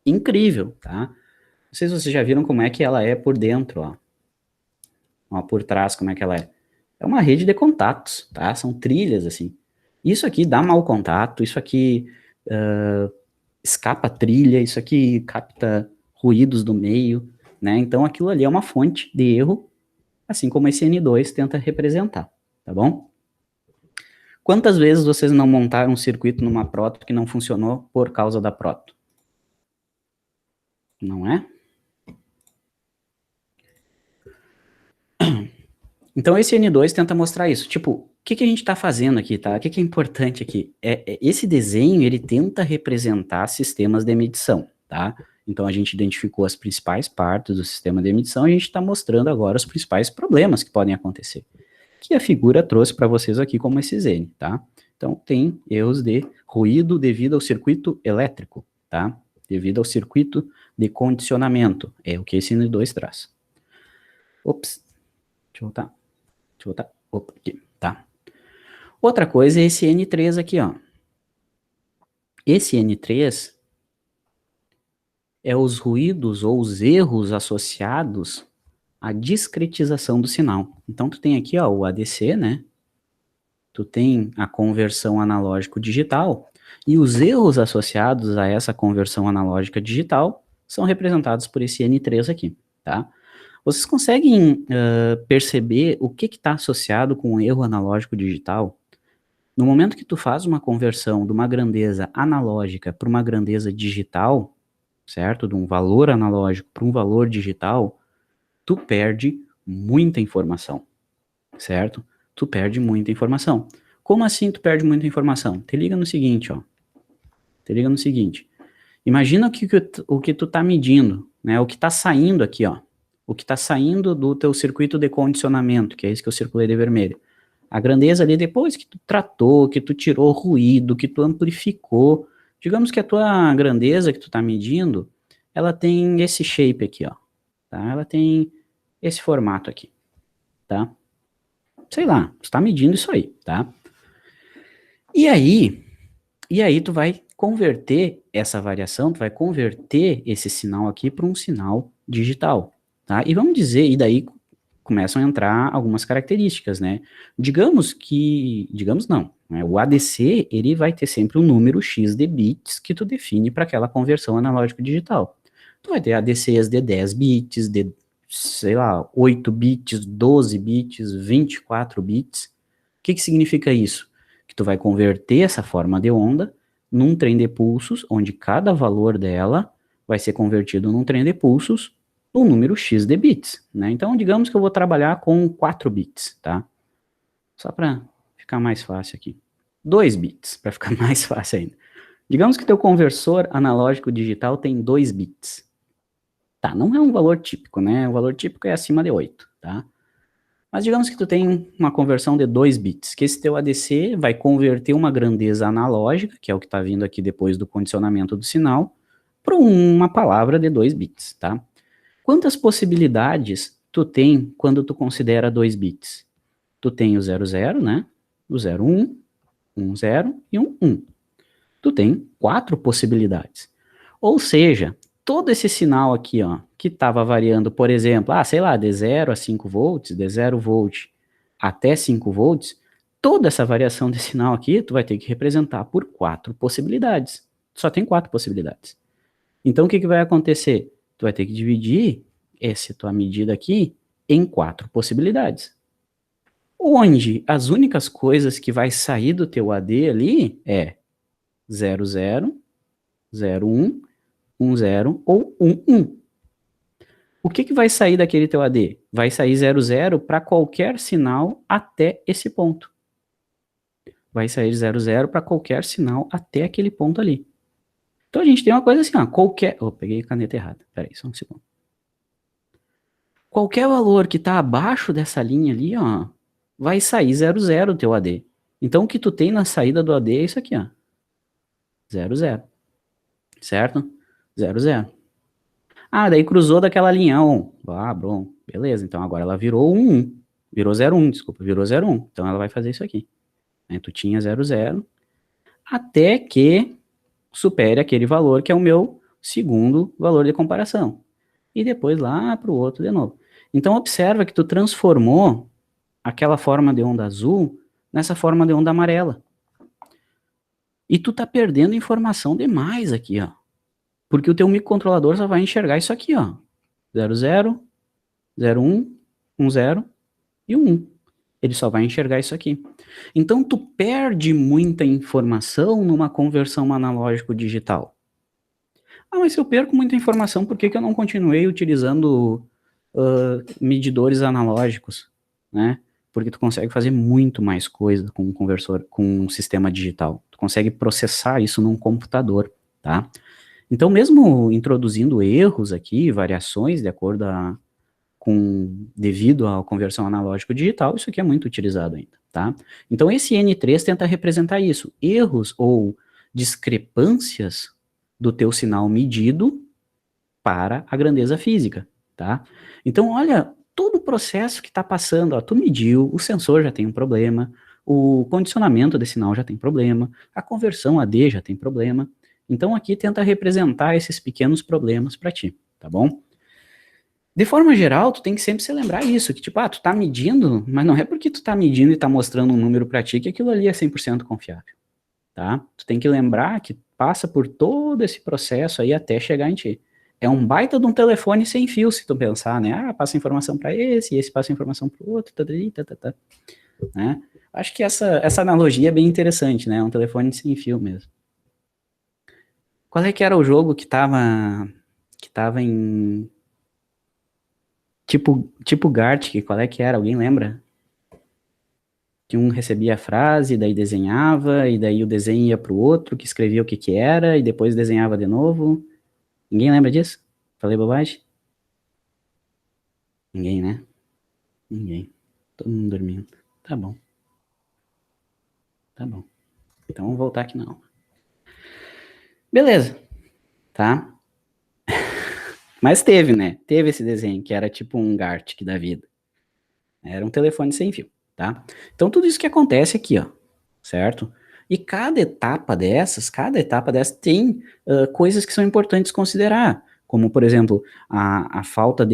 incrível, tá? Não sei se vocês já viram como é que ela é por dentro, ó. Ó, por trás, como é que ela é. É uma rede de contatos, tá? São trilhas, assim. Isso aqui dá mau contato, isso aqui escapa trilha, isso aqui capta ruídos do meio, né? Então aquilo ali é uma fonte de erro, assim como esse N2 tenta representar, tá bom? Quantas vezes vocês não montaram um circuito numa proto que não funcionou por causa da proto? Não é? Então esse N2 tenta mostrar isso. Tipo, o que a gente está fazendo aqui, tá? O que é importante aqui? Esse desenho, ele tenta representar sistemas de medição, tá? Então a gente identificou as principais partes do sistema de medição e a gente está mostrando agora os principais problemas que podem acontecer. Que a figura trouxe para vocês aqui como esses N, tá? Então tem erros de ruído devido ao circuito elétrico, tá? Devido ao circuito de condicionamento. É o que esse N2 traz. Ops. Deixa eu voltar. Opa, aqui, tá? Outra coisa é esse N3 aqui, ó. Esse N3 é os ruídos ou os erros associados à discretização do sinal. Então, tu tem aqui, ó, o ADC, né? Tu tem a conversão analógico-digital, e os erros associados a essa conversão analógica digital são representados por esse N3 aqui, tá? Vocês conseguem perceber o que está associado com o erro analógico digital? No momento que tu faz uma conversão de uma grandeza analógica para uma grandeza digital, certo? De um valor analógico para um valor digital, tu perde muita informação, certo? Tu perde muita informação. Como assim tu perde muita informação? Te liga no seguinte, ó. Te liga no seguinte. Imagina o que tu tá medindo, né? O que tá saindo aqui, ó. O que tá saindo do teu circuito de condicionamento, que é esse que eu circulei de vermelho. A grandeza ali, depois que tu tratou, que tu tirou ruído, que tu amplificou, digamos que a tua grandeza que tu tá medindo, ela tem esse shape aqui, ó. Tá? Ela tem esse formato aqui, tá? Sei lá, tu tá medindo isso aí, tá? E aí tu vai converter essa variação, tu vai converter esse sinal aqui para um sinal digital, tá? E vamos dizer, e daí começam a entrar algumas características, né? Digamos não, né? O ADC, ele vai ter sempre um número X de bits que tu define para aquela conversão analógico digital. Tu vai ter ADCs de 10 bits, de, sei lá, 8 bits, 12 bits, 24 bits. O que significa isso? Que tu vai converter essa forma de onda num trem de pulsos, onde cada valor dela vai ser convertido num trem de pulsos, num número X de bits, né? Então, digamos que eu vou trabalhar com 4 bits, tá? Só para ficar mais fácil aqui. 2 bits, para ficar mais fácil ainda. Digamos que teu conversor analógico digital tem 2 bits. Tá, não é um valor típico, né? O valor típico é acima de 8, tá? Mas digamos que tu tem uma conversão de 2 bits, que esse teu ADC vai converter uma grandeza analógica, que é o que está vindo aqui depois do condicionamento do sinal, para uma palavra de 2 bits, tá? Quantas possibilidades tu tem quando tu considera 2 bits? Tu tem o 00, né? O 01, 10 e 11. Tu tem 4 possibilidades. Ou seja, todo esse sinal aqui, ó, que estava variando, por exemplo, sei lá, de 0 a 5 volts, de 0 volt até 5 volts, toda essa variação de sinal aqui, tu vai ter que representar por 4 possibilidades. Só tem 4 possibilidades. Então, o que vai acontecer? Tu vai ter que dividir essa tua medida aqui em 4 possibilidades. Onde as únicas coisas que vai sair do teu AD ali é 00, 01, 10 ou 11. O que vai sair daquele teu AD? Vai sair 00 para qualquer sinal até esse ponto. Vai sair 00 para qualquer sinal até aquele ponto ali. Então a gente tem uma coisa assim, ó, qualquer... peguei a caneta errada. Peraí, só um segundo. Qualquer valor que está abaixo dessa linha ali, ó, vai sair 00 do teu AD. Então o que tu tem na saída do AD é isso aqui, ó. 00. Certo? 00. Daí cruzou daquela linha 1. Bom, beleza. Então agora ela virou 1. Virou 01, desculpa. Virou 01. Então ela vai fazer isso aqui. Tu tinha 00 até que supere aquele valor que é o meu segundo valor de comparação. E depois lá para o outro de novo. Então observa que tu transformou aquela forma de onda azul nessa forma de onda amarela. E tu tá perdendo informação demais aqui, ó. Porque o teu microcontrolador só vai enxergar isso aqui, ó. 00, 01, 10 e 1. Ele só vai enxergar isso aqui. Então, tu perde muita informação numa conversão analógico digital. Mas se eu perco muita informação, por que eu não continuei utilizando medidores analógicos, né? Porque tu consegue fazer muito mais coisa com um conversor, com um sistema digital. Tu consegue processar isso num computador, tá? Então, mesmo introduzindo erros aqui, variações de acordo devido à conversão analógico digital, isso aqui é muito utilizado ainda, tá? Então, esse N3 tenta representar isso, erros ou discrepâncias do teu sinal medido para a grandeza física, tá? Então, olha, todo o processo que está passando, ó, tu mediu, o sensor já tem um problema, o condicionamento desse sinal já tem problema, a conversão AD já tem problema. Então, aqui tenta representar esses pequenos problemas para ti, tá bom? De forma geral, tu tem que sempre se lembrar isso, que tipo, tu tá medindo, mas não é porque tu tá medindo e tá mostrando um número para ti que aquilo ali é 100% confiável, tá? Tu tem que lembrar que passa por todo esse processo aí até chegar em ti. É um baita de um telefone sem fio, se tu pensar, né? Passa informação para esse, e esse passa informação para o outro, né? Acho que essa analogia é bem interessante, né? Um telefone sem fio mesmo. Qual é que era o jogo que tava em... Tipo Gartic, qual é que era? Alguém lembra? Que um recebia a frase, daí desenhava, e daí o desenho ia pro outro, que escrevia o que era, e depois desenhava de novo. Ninguém lembra disso? Falei bobagem? Ninguém, né? Ninguém. Todo mundo dormindo. Tá bom. Tá bom. Então vamos voltar aqui não. Beleza. Tá? Mas teve, né? Teve esse desenho, que era tipo um Gartic da vida. Era um telefone sem fio, tá? Então tudo isso que acontece aqui, ó. Certo? E cada etapa dessas tem coisas que são importantes considerar. Como, por exemplo, a falta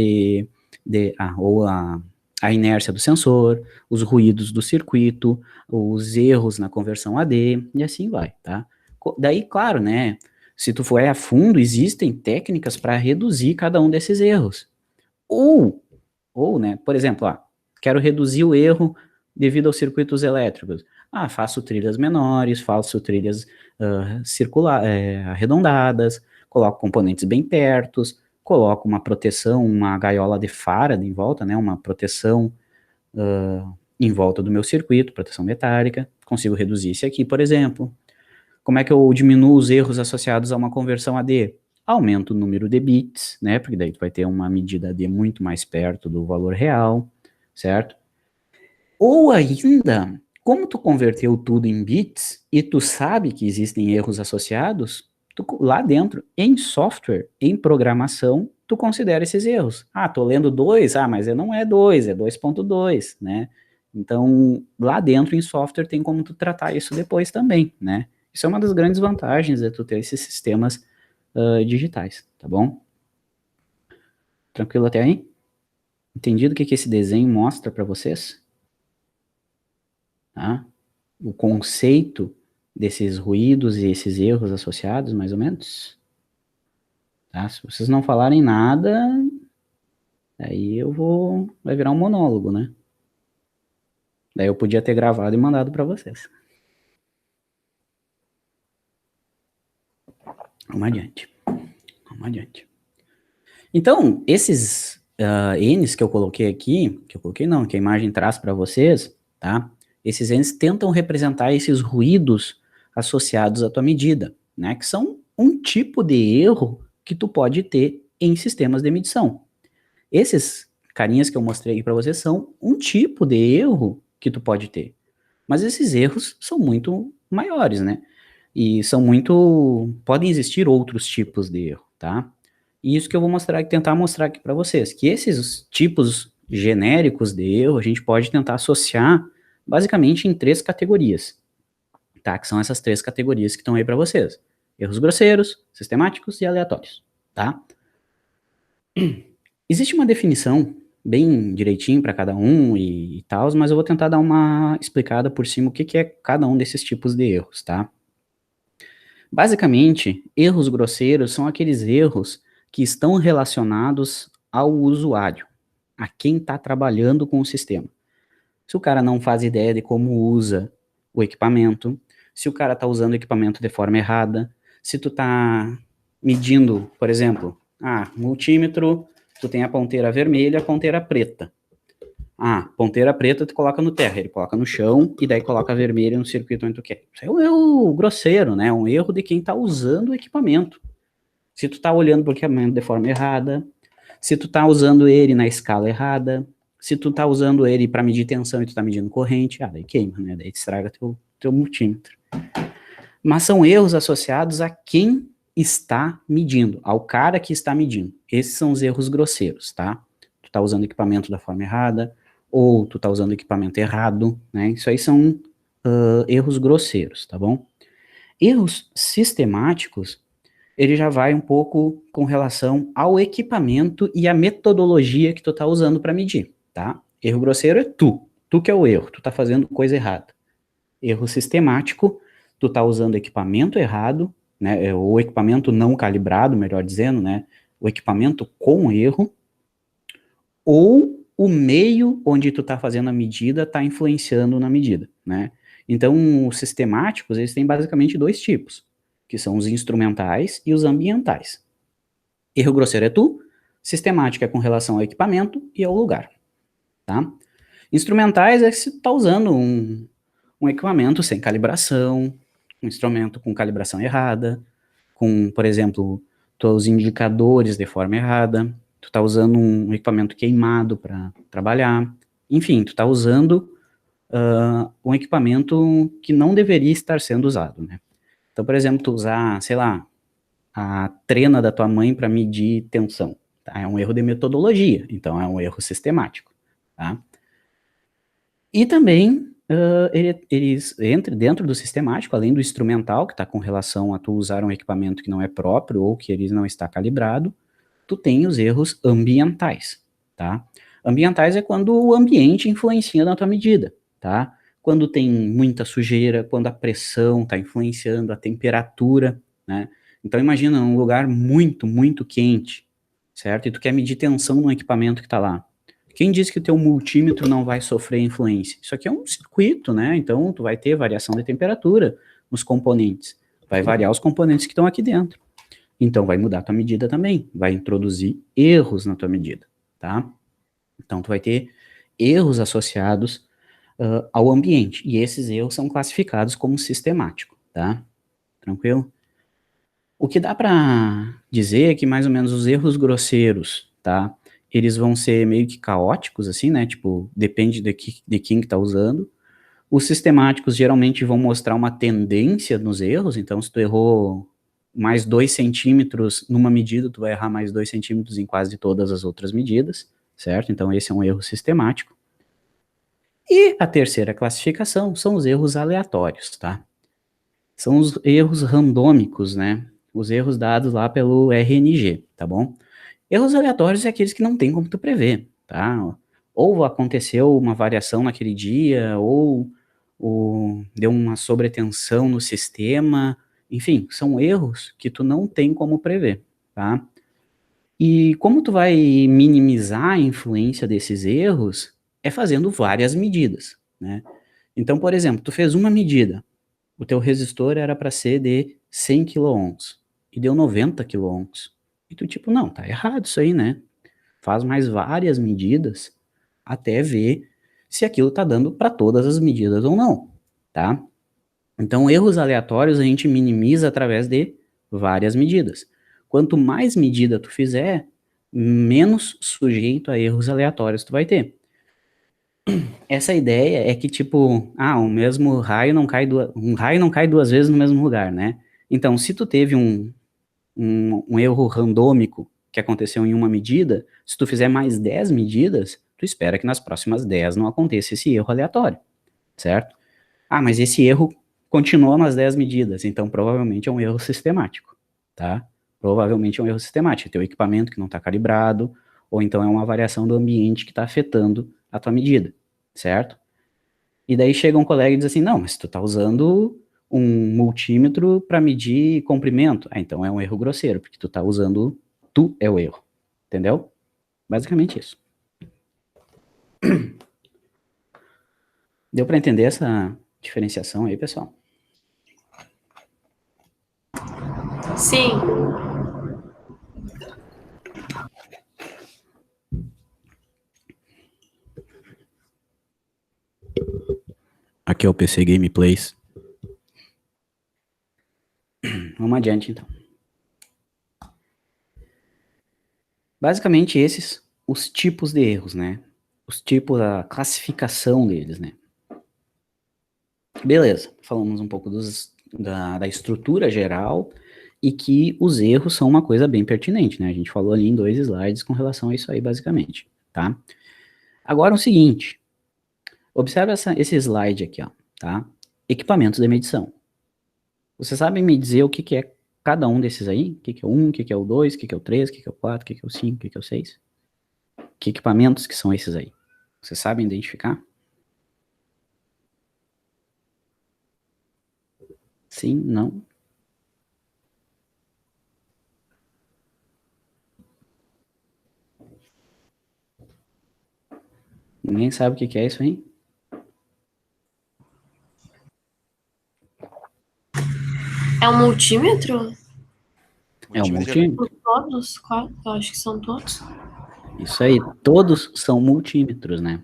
a inércia do sensor, os ruídos do circuito, os erros na conversão AD, e assim vai, tá? Daí, claro, né, se tu for a fundo, existem técnicas para reduzir cada um desses erros. Ou, né, por exemplo, quero reduzir o erro devido aos circuitos elétricos. Faço trilhas menores, faço trilhas arredondadas, coloco componentes bem perto, coloco uma proteção, uma gaiola de Faraday em volta, né, uma proteção em volta do meu circuito, proteção metálica, consigo reduzir esse aqui, por exemplo. Como é que eu diminuo os erros associados a uma conversão AD? Aumento o número de bits, né, porque daí tu vai ter uma medida AD muito mais perto do valor real, certo? Ou ainda, como tu converteu tudo em bits e tu sabe que existem erros associados, lá dentro, em software, em programação, tu considera esses erros. Tô lendo 2, mas não é 2, é 2.2, né? Então, lá dentro, em software, tem como tu tratar isso depois também, né? Isso é uma das grandes vantagens de tu ter esses sistemas digitais, tá bom? Tranquilo até aí? Entendido o que esse desenho mostra para vocês? Tá? O conceito desses ruídos e esses erros associados, mais ou menos. Tá? Se vocês não falarem nada, aí vai virar um monólogo, né? Daí eu podia ter gravado e mandado para vocês. Vamos adiante. Vamos adiante. Então, esses N's que eu coloquei aqui, que a imagem traz para vocês, tá? Esses N's tentam representar esses ruídos associados à tua medida, né? Que são um tipo de erro que tu pode ter em sistemas de medição. Esses carinhas que eu mostrei aqui para vocês são um tipo de erro que tu pode ter. Mas esses erros são muito maiores, né? E podem existir outros tipos de erro, tá? E isso que eu vou tentar mostrar aqui para vocês, que esses tipos genéricos de erro a gente pode tentar associar basicamente em 3 categorias, tá? Que são essas 3 categorias que estão aí para vocês: erros grosseiros, sistemáticos e aleatórios, tá? Existe uma definição bem direitinho para cada um e tal, mas eu vou tentar dar uma explicada por cima o que é cada um desses tipos de erros, tá? Basicamente, erros grosseiros são aqueles erros que estão relacionados ao usuário, a quem está trabalhando com o sistema. Se o cara não faz ideia de como usa o equipamento, se o cara está usando o equipamento de forma errada, se tu está medindo, por exemplo, multímetro, tu tem a ponteira vermelha, a ponteira preta. Ponteira preta tu coloca no terra, ele coloca no chão e daí coloca a vermelha no circuito onde tu quer. Isso é um erro grosseiro, né? Um erro de quem está usando o equipamento. Se tu está olhando para o equipamento de forma errada, se tu está usando ele na escala errada, se tu está usando ele para medir tensão e tu está medindo corrente, daí queima, né? Daí estraga teu multímetro. Mas são erros associados a quem está medindo, ao cara que está medindo. Esses são os erros grosseiros, tá? Tu está usando o equipamento da forma errada, ou tu está usando o equipamento errado, né? Isso aí são erros grosseiros, tá bom? Erros sistemáticos, ele já vai um pouco com relação ao equipamento e a metodologia que tu está usando para medir, tá? Erro grosseiro é tu que é o erro, tu está fazendo coisa errada. Erro sistemático, tu está usando equipamento errado, né? O equipamento não calibrado, melhor dizendo, né? O equipamento com erro, ou o meio onde tu está fazendo a medida está influenciando na medida, né? Então, os sistemáticos, eles têm basicamente 2 tipos, que são os instrumentais e os ambientais. Erro grosseiro é tu, sistemático é com relação ao equipamento e ao lugar, tá? Instrumentais é se tu está usando um equipamento sem calibração, um instrumento com calibração errada, com, por exemplo, os indicadores de forma errada, tu está usando um equipamento queimado para trabalhar, enfim, tu está usando um equipamento que não deveria estar sendo usado, né? Então, por exemplo, tu usar, sei lá, a trena da tua mãe para medir tensão, tá? É um erro de metodologia, então é um erro sistemático, tá? E também eles entram dentro do sistemático, além do instrumental, que está com relação a tu usar um equipamento que não é próprio ou que ele não está calibrado, tu tem os erros ambientais, tá? Ambientais é quando o ambiente influencia na tua medida, tá? Quando tem muita sujeira, quando a pressão está influenciando, a temperatura, né? Então imagina um lugar muito, muito quente, certo? E tu quer medir tensão no equipamento que está lá. Quem disse que o teu multímetro não vai sofrer influência? Isso aqui é um circuito, né? Então, tu vai ter variação de temperatura nos componentes. Vai variar os componentes que estão aqui dentro. Então, vai mudar a tua medida também. Vai introduzir erros na tua medida, tá? Então, tu vai ter erros associados ao ambiente. E esses erros são classificados como sistemático, tá? Tranquilo? O que dá para dizer é que mais ou menos os erros grosseiros, tá? Eles vão ser meio que caóticos, assim, né? Tipo, depende de quem que tá usando. Os sistemáticos geralmente vão mostrar uma tendência nos erros, então se tu errou mais 2 centímetros numa medida, tu vai errar mais 2 centímetros em quase todas as outras medidas, certo? Então esse é um erro sistemático. E a terceira classificação são os erros aleatórios, tá? São os erros randômicos, né? Os erros dados lá pelo RNG, tá bom? Erros aleatórios é aqueles que não tem como tu prever, tá? Ou aconteceu uma variação naquele dia, ou deu uma sobretensão no sistema, enfim, são erros que tu não tem como prever, tá? E como tu vai minimizar a influência desses erros é fazendo várias medidas, né? Então, por exemplo, tu fez uma medida, o teu resistor era para ser de 100 kΩ e deu 90 kΩ. E tu tipo, não, tá errado isso aí, né? Faz mais várias medidas até ver se aquilo tá dando para todas as medidas ou não, tá? Então, erros aleatórios a gente minimiza através de várias medidas. Quanto mais medida tu fizer, menos sujeito a erros aleatórios tu vai ter. Essa ideia é que, tipo, o mesmo raio não cai um raio não cai duas vezes no mesmo lugar, né? Então, se tu teve um erro randômico que aconteceu em uma medida, se tu fizer mais 10 medidas, tu espera que nas próximas 10 não aconteça esse erro aleatório, certo? Mas esse erro continua nas 10 medidas, então provavelmente é um erro sistemático, tá? Provavelmente é um erro sistemático, teu equipamento que não está calibrado, ou então é uma variação do ambiente que está afetando a tua medida, certo? E daí chega um colega e diz assim, não, mas tu tá usando um multímetro para medir comprimento. Então é um erro grosseiro, porque tu é o erro, entendeu? Basicamente isso. Deu para entender essa diferenciação aí, pessoal? Sim. Aqui é o PC Gameplays. Vamos adiante, então. Basicamente esses os tipos de erros, né? Os tipos, a classificação deles, né? Beleza, falamos um pouco da estrutura geral e que os erros são uma coisa bem pertinente, né? A gente falou ali em 2 slides com relação a isso aí, basicamente, tá? Agora o seguinte, observa esse slide aqui, ó, tá? Equipamentos de medição. Vocês sabem me dizer o que é cada um desses aí? O que é o 1, o que é o 2, o que é o 3, o que é o 4, o que é o 5, o que é o 6? Que equipamentos que são esses aí? Vocês sabem identificar? Sim, não? Ninguém sabe o que é isso aí? É um multímetro? É um multímetro. Todos? Qual? Eu acho que são todos. Isso aí, todos são multímetros, né?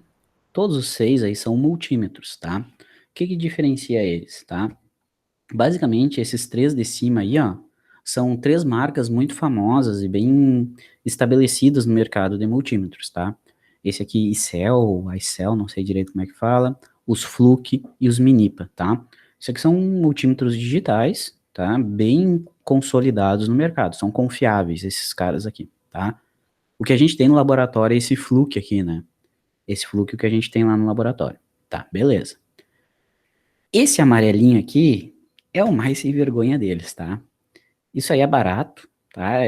Todos os 6 aí são multímetros, tá? O que diferencia eles, tá? Basicamente, esses 3 de cima aí, ó, são 3 marcas muito famosas e bem estabelecidas no mercado de multímetros, tá? Esse aqui, iCell, não sei direito como é que fala, os Fluke e os Minipa, tá? Isso aqui são multímetros digitais, tá? Bem consolidados no mercado, são confiáveis esses caras aqui, tá? O que a gente tem no laboratório é esse Fluke aqui, né? Esse Fluke que a gente tem lá no laboratório. Tá, beleza. Esse amarelinho aqui é o mais sem vergonha deles, tá? Isso aí é barato, tá?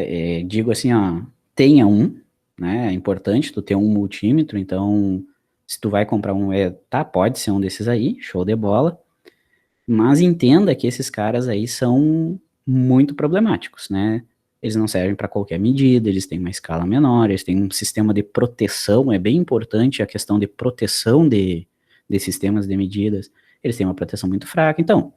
Digo assim, ó, tenha um, né? É importante tu ter um multímetro, então se tu vai comprar um, pode ser um desses aí, show de bola. Mas entenda que esses caras aí são muito problemáticos, né? eles não servem para qualquer medida, eles têm uma escala menor, eles têm um sistema de proteção, é bem importante a questão de proteção de sistemas de medidas, eles têm uma proteção muito fraca. Então,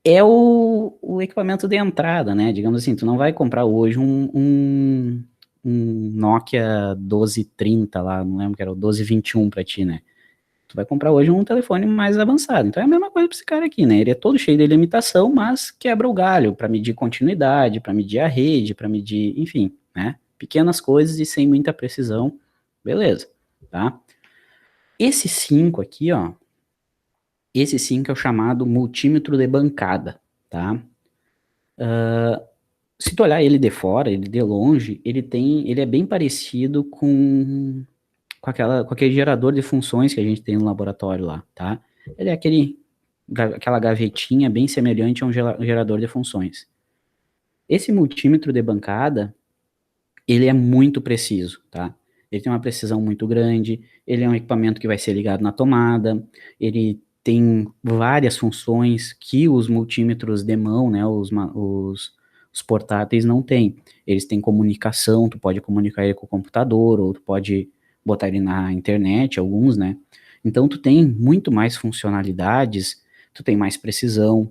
é o equipamento de entrada, né? Digamos assim, tu não vai comprar hoje um Nokia 1230 lá, não lembro que era o 1221 para ti, né? Tu vai comprar hoje um telefone mais avançado. Então é a mesma coisa para esse cara aqui, né? Ele é todo cheio de limitação, mas quebra o galho para medir continuidade, para medir a rede, para medir, enfim, né? Pequenas coisas e sem muita precisão. Beleza, tá? Esse 5 aqui, ó, esse 5 é o chamado multímetro de bancada, tá? Se tu olhar ele de fora, ele de longe, ele é bem parecido com aquele gerador de funções que a gente tem no laboratório lá, tá? Ele é aquela gavetinha bem semelhante a um gerador de funções. Esse multímetro de bancada, ele é muito preciso, tá? Ele tem uma precisão muito grande, ele é um equipamento que vai ser ligado na tomada, ele tem várias funções que os multímetros de mão, né, os portáteis não têm. Eles têm comunicação, tu pode comunicar ele com o computador, ou tu pode botar ele na internet, alguns, né? Então tu tem muito mais funcionalidades, tu tem mais precisão,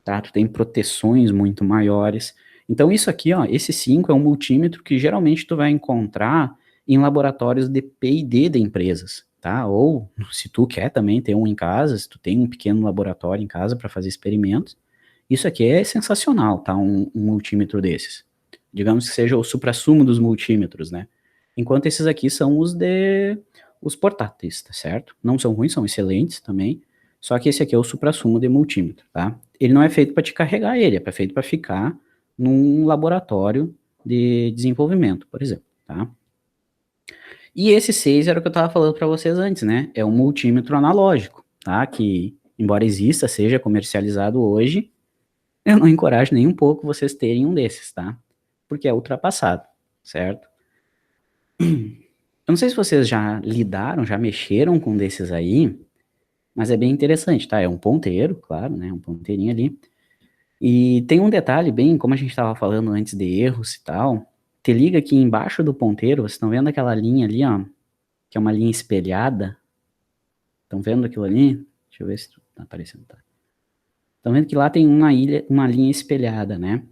tá? Tu tem proteções muito maiores. Então isso aqui, ó, esse 5 é um multímetro que geralmente tu vai encontrar em laboratórios de P&D de empresas, tá? Ou se tu quer também ter um em casa, se tu tem um pequeno laboratório em casa para fazer experimentos, isso aqui é sensacional, tá? Um multímetro desses. Digamos que seja o suprassumo dos multímetros, né? Enquanto esses aqui são os portáteis, tá certo? Não são ruins, são excelentes também. Só que esse aqui é o suprassumo de multímetro, tá? Ele não é feito para te carregar ele, é feito para ficar num laboratório de desenvolvimento, por exemplo, tá? E esse 6 era o que eu estava falando para vocês antes, né? É um multímetro analógico, tá? Que, embora exista, seja comercializado hoje, eu não encorajo nem um pouco vocês terem um desses, tá? Porque é ultrapassado, certo? Eu não sei se vocês já lidaram, já mexeram com um desses aí, mas é bem interessante, tá? É um ponteiro, claro, né? Um ponteirinho ali. E tem um detalhe bem, como a gente estava falando antes de erros e tal, te liga que embaixo do ponteiro, vocês estão vendo aquela linha ali, ó, que é uma linha espelhada? Estão vendo aquilo ali? Deixa eu ver se tá aparecendo, tá? Estão vendo que lá tem uma linha espelhada, né?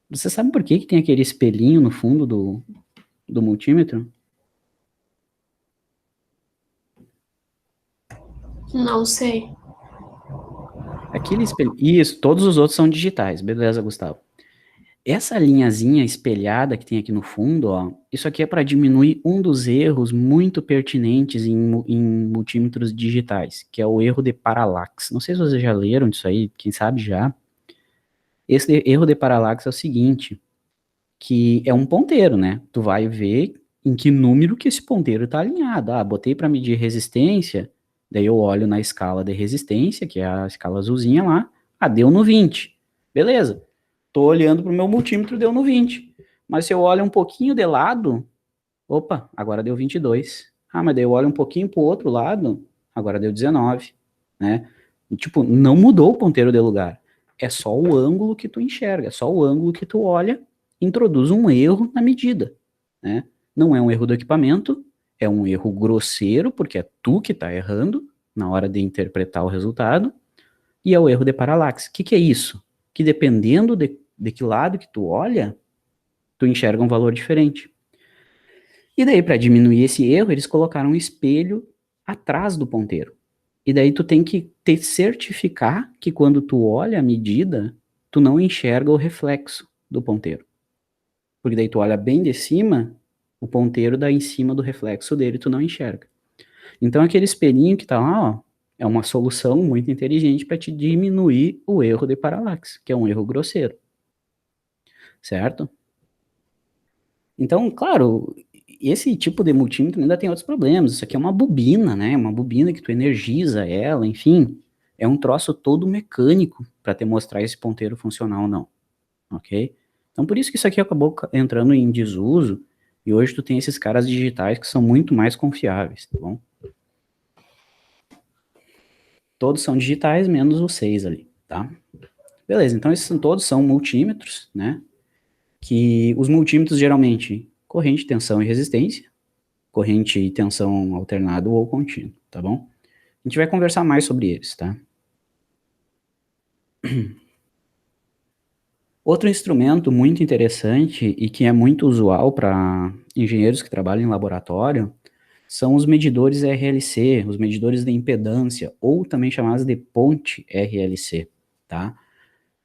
Você sabe por que que tem aquele espelhinho no fundo do multímetro? Não sei. Aquele espelho. Isso, todos os outros são digitais. Beleza, Gustavo. Essa linhazinha espelhada que tem aqui no fundo, ó, isso aqui é para diminuir um dos erros muito pertinentes em multímetros digitais, que é o erro de paralaxe. Não sei se vocês já leram disso aí, quem sabe já. Esse erro de paralaxe é o seguinte, que é um ponteiro, né? Tu vai ver em que número que esse ponteiro está alinhado. Ah, botei para medir resistência, daí eu olho na escala de resistência, que é a escala azulzinha lá, ah, deu no 20. Beleza. Tô olhando pro meu multímetro, deu no 20. Mas se eu olho um pouquinho de lado, opa, agora deu 22. Ah, mas daí eu olho um pouquinho pro outro lado, agora deu 19, né? E, tipo, não mudou o ponteiro de lugar. É só o ângulo que tu enxerga, é só o ângulo que tu olha, introduz um erro na medida, né? Não é um erro do equipamento, é um erro grosseiro, porque é tu que tá errando na hora de interpretar o resultado, e é o erro de paralaxe. O que que é isso? Que dependendo de que lado que tu olha, tu enxerga um valor diferente. E daí, para diminuir esse erro, eles colocaram um espelho atrás do ponteiro. E daí tu tem que te certificar que quando tu olha a medida, tu não enxerga o reflexo do ponteiro. Porque daí tu olha bem de cima, o ponteiro dá em cima do reflexo dele, tu não enxerga. Então aquele espelhinho que tá lá, ó, é uma solução muito inteligente para te diminuir o erro de paralaxe, que é um erro grosseiro. Certo? Então, claro, esse tipo de multímetro ainda tem outros problemas. Isso aqui é uma bobina, né? Uma bobina que tu energiza ela, enfim. É um troço todo mecânico para te mostrar esse ponteiro funcional ou não. Ok? Então, por isso que isso aqui acabou entrando em desuso. E hoje tu tem esses caras digitais que são muito mais confiáveis, tá bom? Todos são digitais, menos os 6 ali, tá? Beleza, então esses todos são multímetros, né? que os multímetros geralmente corrente, tensão e resistência, corrente e tensão alternado ou contínuo, tá bom? A gente vai conversar mais sobre eles, tá? Outro instrumento muito interessante e que é muito usual para engenheiros que trabalham em laboratório são os medidores RLC, os medidores de impedância, ou também chamados de ponte RLC, tá?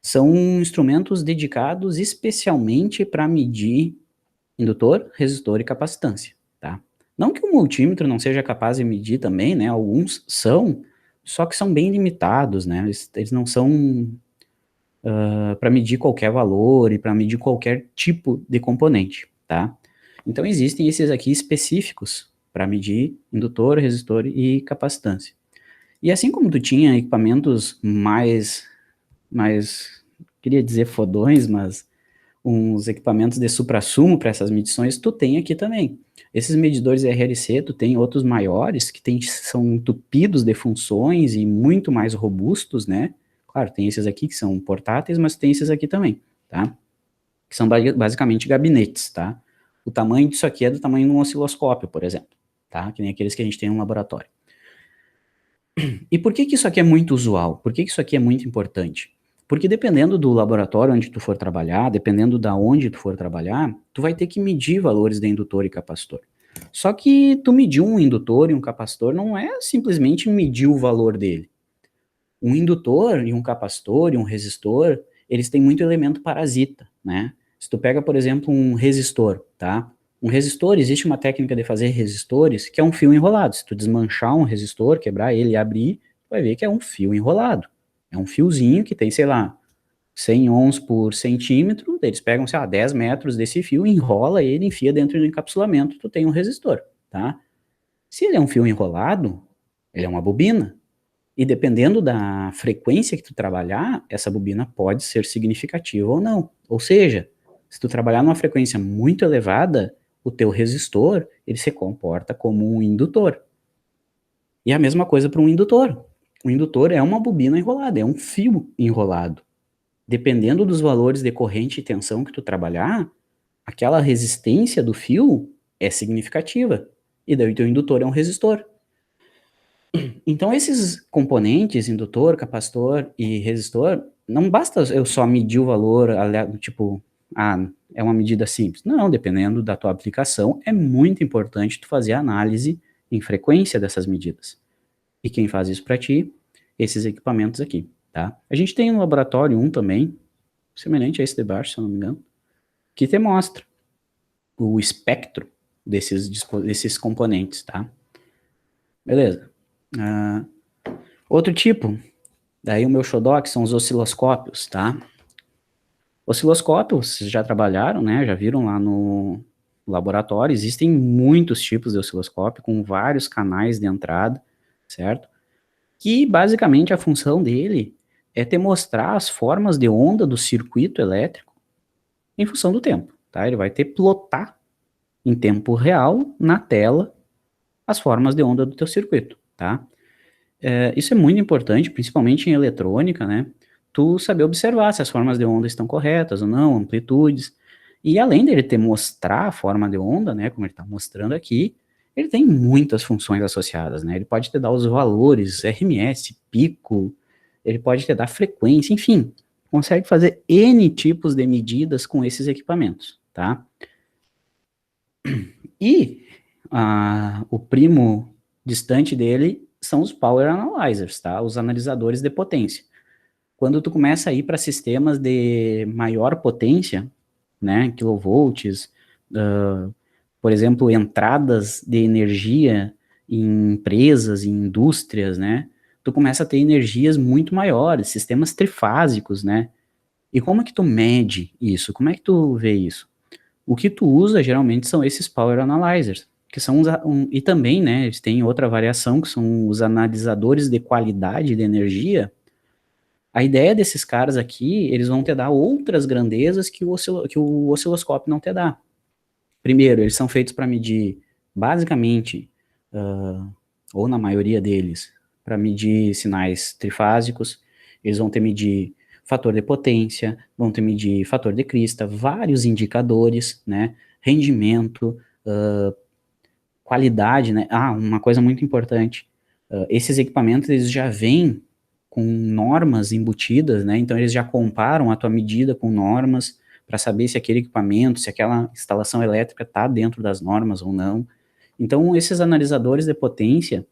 São instrumentos dedicados especialmente para medir indutor, resistor e capacitância, tá? Não que o multímetro não seja capaz de medir também, né? Alguns são, só que são bem limitados, né? Eles não são para medir qualquer valor e para medir qualquer tipo de componente, tá? Então existem esses aqui específicos para medir indutor, resistor e capacitância. E assim como tu tinha equipamentos mais, queria dizer fodões, mas uns equipamentos de suprassumo para essas medições, tu tem aqui também. Esses medidores RLC, tu tem outros maiores que são entupidos de funções e muito mais robustos, né? Claro, tem esses aqui que são portáteis, mas tem esses aqui também, tá? Que são basicamente gabinetes, tá? O tamanho disso aqui é do tamanho de um osciloscópio, por exemplo, tá? Que nem aqueles que a gente tem no laboratório. E por que que isso aqui é muito usual? Por que que isso aqui é muito importante? Porque dependendo do laboratório onde tu for trabalhar, dependendo da onde tu for trabalhar, tu vai ter que medir valores de indutor e capacitor. Só que tu medir um indutor e um capacitor não é simplesmente medir o valor dele. Um indutor e um capacitor e um resistor, eles têm muito elemento parasita, né? Se tu pega, por exemplo, um resistor, tá? Um resistor, existe uma técnica de fazer resistores que é um fio enrolado. Se tu desmanchar um resistor, quebrar ele e abrir, tu vai ver que é um fio enrolado. É um fiozinho que tem, sei lá, 100 ohms por centímetro, eles pegam, sei lá, 10 metros desse fio, enrola ele, enfia dentro do encapsulamento, tu tem um resistor, tá? Se ele é um fio enrolado, ele é uma bobina. E dependendo da frequência que tu trabalhar, essa bobina pode ser significativa ou não. Ou seja, se tu trabalhar numa frequência muito elevada, o teu resistor, ele se comporta como um indutor. E a mesma coisa para um indutor. O indutor é uma bobina enrolada, é um fio enrolado. Dependendo dos valores de corrente e tensão que tu trabalhar, aquela resistência do fio é significativa. E daí o teu indutor é um resistor. Então esses componentes, indutor, capacitor e resistor, não basta eu só medir o valor, tipo, é uma medida simples. Não, dependendo da tua aplicação, é muito importante tu fazer a análise em frequência dessas medidas. E quem faz isso para ti? Esses equipamentos aqui, tá? A gente tem no laboratório um também, semelhante a esse de baixo, se eu não me engano, que te mostra o espectro desses componentes, tá? Beleza. Outro tipo, daí o meu xodó, que são os osciloscópios, tá? Osciloscópio, vocês já trabalharam, né? Já viram lá no laboratório, existem muitos tipos de osciloscópio, com vários canais de entrada, certo? Que basicamente a função dele é te mostrar as formas de onda do circuito elétrico em função do tempo, tá? Ele vai te plotar em tempo real na tela as formas de onda do teu circuito, tá? Isso é muito importante, principalmente em eletrônica, né? Tu saber observar se as formas de onda estão corretas ou não, amplitudes. E além dele te mostrar a forma de onda, né, como ele está mostrando aqui, ele tem muitas funções associadas, né? Ele pode te dar os valores, RMS, pico, ele pode te dar frequência, enfim, consegue fazer N tipos de medidas com esses equipamentos, tá? E o primo distante dele são os Power Analyzers, tá? Os analisadores de potência. Quando tu começa a ir para sistemas de maior potência, né, kilovolts, por exemplo, entradas de energia em empresas, em indústrias, né, tu começa a ter energias muito maiores, sistemas trifásicos, né, e como é que tu mede isso? Como é que tu vê isso? O que tu usa, geralmente, são esses Power Analyzers, que são e também, né, eles têm outra variação, que são os analisadores de qualidade de energia. A ideia desses caras aqui, eles vão te dar outras grandezas que o osciloscópio não te dá. Primeiro, eles são feitos para medir, basicamente, ou na maioria deles, para medir sinais trifásicos, eles vão te medir fator de potência, vão te medir fator de crista, vários indicadores, né? Rendimento, qualidade, né? Uma coisa muito importante, esses equipamentos, eles já vêm com normas embutidas, né? Então, eles já comparam a tua medida com normas para saber se aquele equipamento, se aquela instalação elétrica está dentro das normas ou não. Então, esses analisadores de potência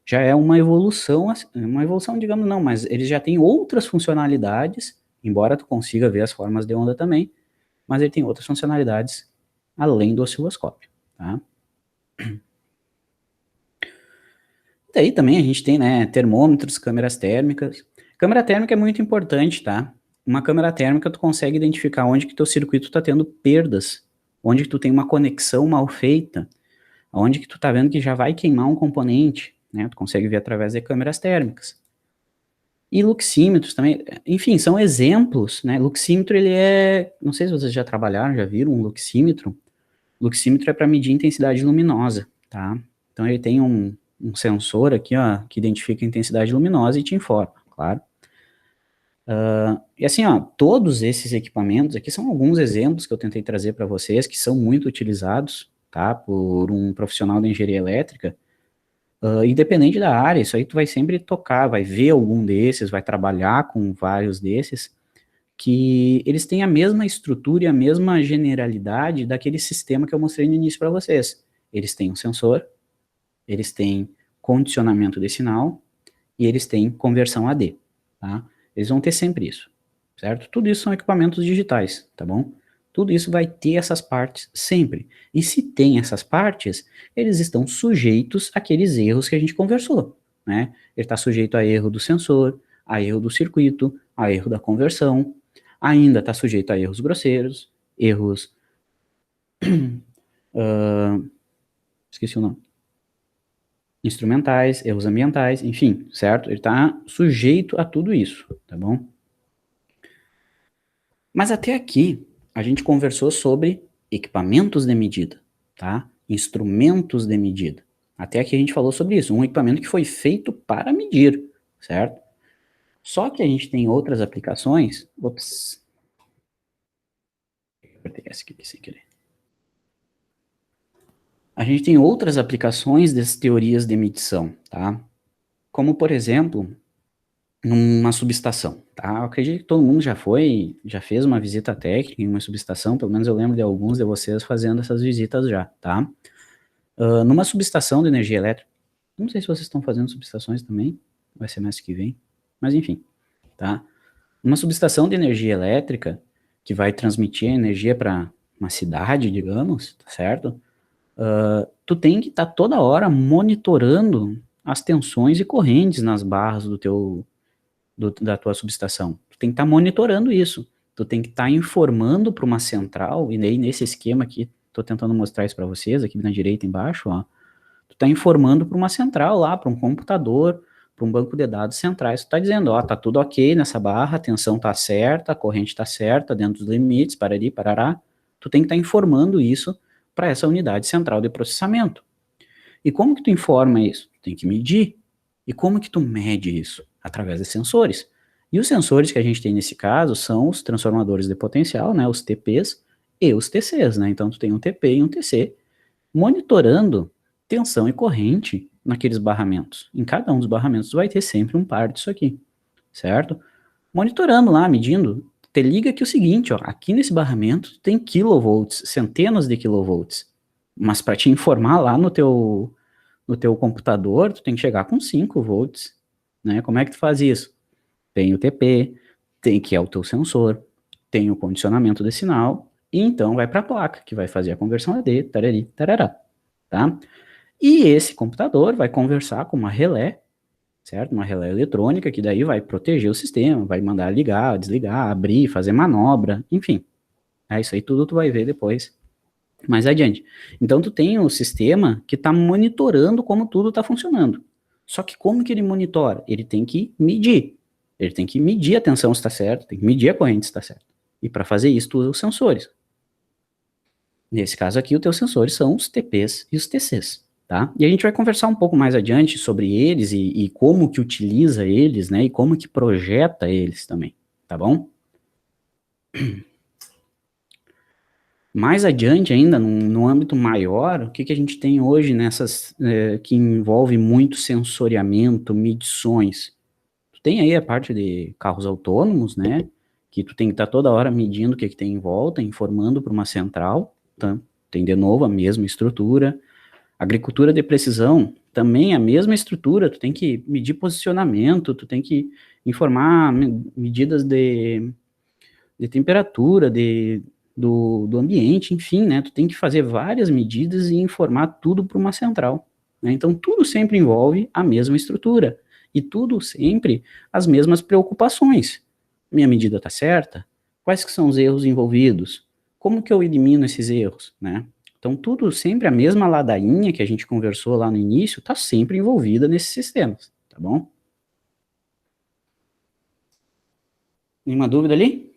já é uma evolução, digamos não, mas eles já têm outras funcionalidades, embora tu consiga ver as formas de onda também, mas ele tem outras funcionalidades além do osciloscópio, tá? Daí também a gente tem, né, termômetros, câmeras térmicas. Câmera térmica é muito importante, tá? Uma câmera térmica tu consegue identificar onde que teu circuito está tendo perdas, onde que tu tem uma conexão mal feita, onde que tu tá vendo que já vai queimar um componente, né? Tu consegue ver através de câmeras térmicas. E luxímetros também, enfim, são exemplos, né? Luxímetro, ele é, não sei se vocês já trabalharam, já viram um luxímetro. Luxímetro é para medir intensidade luminosa, tá? Então ele tem um sensor aqui, ó, que identifica a intensidade luminosa e te informa, claro. E assim, ó, todos esses equipamentos, aqui são alguns exemplos que eu tentei trazer para vocês, que são muito utilizados, tá, por um profissional de engenharia elétrica, independente da área, isso aí tu vai sempre tocar, vai ver algum desses, vai trabalhar com vários desses, que eles têm a mesma estrutura e a mesma generalidade daquele sistema que eu mostrei no início para vocês. Eles têm um sensor, eles têm condicionamento de sinal e eles têm conversão AD, tá? Eles vão ter sempre isso, certo? Tudo isso são equipamentos digitais, tá bom? Tudo isso vai ter essas partes sempre. E se tem essas partes, eles estão sujeitos àqueles erros que a gente conversou, né? Ele está sujeito a erro do sensor, a erro do circuito, a erro da conversão, ainda está sujeito a erros grosseiros, erros... esqueci o nome. Instrumentais, erros ambientais, enfim, certo? Ele está sujeito a tudo isso, tá bom? Mas até aqui, a gente conversou sobre equipamentos de medida, tá? Instrumentos de medida. Até aqui a gente falou sobre isso, um equipamento que foi feito para medir, certo? Só que a gente tem outras aplicações... Ops. Apertei essa aqui sem querer. A gente tem outras aplicações dessas teorias de medição, tá? Como, por exemplo, numa subestação, tá? Eu acredito que todo mundo já fez uma visita técnica em uma subestação, pelo menos eu lembro de alguns de vocês fazendo essas visitas já, tá? Numa subestação de energia elétrica, não sei se vocês estão fazendo subestações também, vai ser mês que vem, mas enfim, tá? Uma subestação de energia elétrica, que vai transmitir a energia para uma cidade, digamos, tá certo? Tu tem que estar toda hora monitorando as tensões e correntes nas barras da tua subestação. Tu tem que estar monitorando isso. Tu tem que estar informando para uma central, e aí nesse esquema aqui, estou tentando mostrar isso para vocês, aqui na direita embaixo, ó. Tu está informando para uma central lá, para um computador, para um banco de dados centrais. Tu está dizendo, ó, tá tudo ok nessa barra, a tensão tá certa, a corrente tá certa, dentro dos limites, parari, parará. Tu tem que estar informando isso para essa unidade central de processamento. E como que tu informa isso? Tu tem que medir. E como que tu mede isso? Através de sensores. E os sensores que a gente tem nesse caso são os transformadores de potencial, né, os TPs e os TCs, né? Então tu tem um TP e um TC monitorando tensão e corrente naqueles barramentos. Em cada um dos barramentos tu vai ter sempre um par disso aqui, certo? Monitorando lá, medindo. Te liga que é o seguinte, ó, aqui nesse barramento tem kilovolts, centenas de kilovolts, mas para te informar lá no teu computador, tu tem que chegar com 5 volts, né? Como é que tu faz isso? Tem o TP, que é o teu sensor, tem o condicionamento de sinal, e então vai para a placa, que vai fazer a conversão AD, tarari, tarará, tá? E esse computador vai conversar com uma relé, certo? Uma relé eletrônica, que daí vai proteger o sistema, vai mandar ligar, desligar, abrir, fazer manobra, enfim. É isso aí, tudo tu vai ver depois, mais adiante. Então, tu tem um sistema que está monitorando como tudo está funcionando. Só que como que ele monitora? Ele tem que medir. Ele tem que medir a tensão se está certo, tem que medir a corrente se está certo. E para fazer isso, tu usa os sensores. Nesse caso aqui, os teus sensores são os TPs e os TCs. Tá? E a gente vai conversar um pouco mais adiante sobre eles e como que utiliza eles, né, e como que projeta eles também, tá bom? Mais adiante ainda, no âmbito maior, o que a gente tem hoje nessas, que envolve muito sensoriamento, medições? Tu tem aí a parte de carros autônomos, né? Que tu tem que estar toda hora medindo o que tem em volta, informando para uma central, tá? Tem de novo a mesma estrutura. Agricultura de precisão, também a mesma estrutura, tu tem que medir posicionamento, tu tem que informar medidas de temperatura, do ambiente, enfim, né? Tu tem que fazer várias medidas e informar tudo para uma central, né? Então, tudo sempre envolve a mesma estrutura e tudo sempre as mesmas preocupações. Minha medida está certa? Quais que são os erros envolvidos? Como que eu elimino esses erros, né? Então, tudo sempre a mesma ladainha que a gente conversou lá no início, está sempre envolvida nesses sistemas, tá bom? Nenhuma dúvida ali?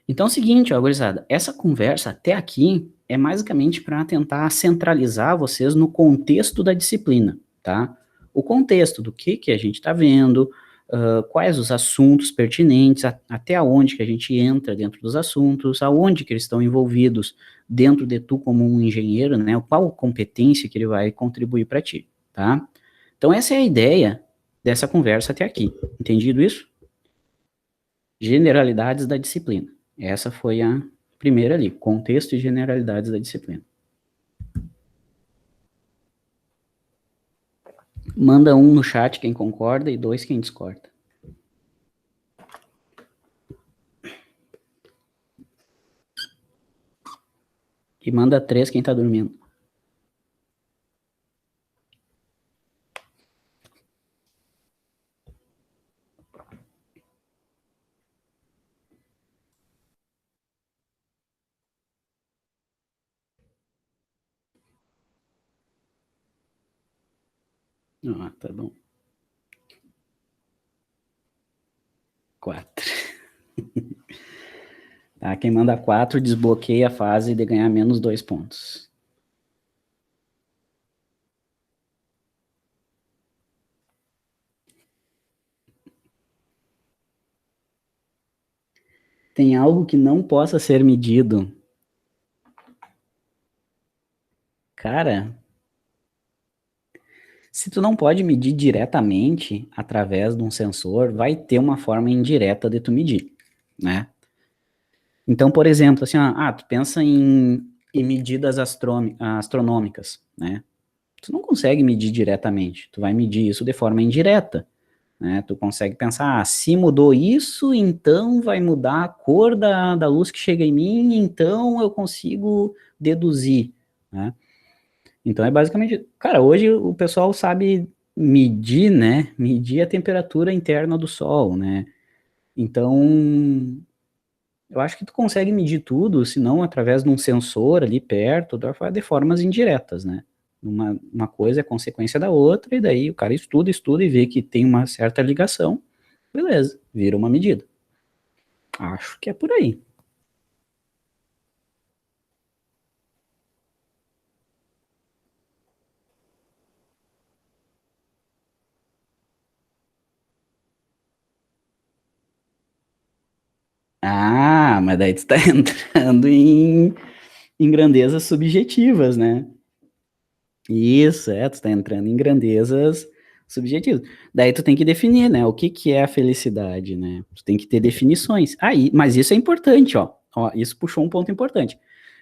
Então é o seguinte, ó, gurizada, essa conversa até aqui é basicamente para tentar centralizar vocês no contexto da disciplina, tá? O contexto do que a gente está vendo, quais os assuntos pertinentes, até onde que a gente entra dentro dos assuntos, aonde que eles estão envolvidos dentro de tu como um engenheiro, né? Qual competência que ele vai contribuir para ti, tá? Então essa é a ideia dessa conversa até aqui, entendido isso? Generalidades da disciplina. Essa foi a primeira ali, contexto e generalidades da disciplina. Manda 1 no chat quem concorda e 2 quem discorda. E manda 3 quem tá dormindo. Ah, tá bom. 4. Tá, quem manda 4 desbloqueia a fase de ganhar menos 2 pontos. Tem algo que não possa ser medido. Cara, se tu não pode medir diretamente através de um sensor, vai ter uma forma indireta de tu medir, né? Então, por exemplo, assim, tu pensa em medidas astronômicas, né? Tu não consegue medir diretamente, tu vai medir isso de forma indireta, né? Tu consegue pensar, se mudou isso, então vai mudar a cor da luz que chega em mim, então eu consigo deduzir, né? Então é basicamente, cara, hoje o pessoal sabe medir, né? Medir a temperatura interna do Sol, né? Então, eu acho que tu consegue medir tudo, se não através de um sensor ali perto, de formas indiretas, né? Uma coisa é consequência da outra, e daí o cara estuda e vê que tem uma certa ligação, beleza, vira uma medida. Acho que é por aí. Ah, mas daí tu tá entrando em grandezas subjetivas, né? Isso, tu tá entrando em grandezas subjetivas. Daí tu tem que definir, né, o que que é a felicidade, né? Tu tem que ter definições. Aí, mas isso é importante, ó. Ó, isso puxou um ponto importante.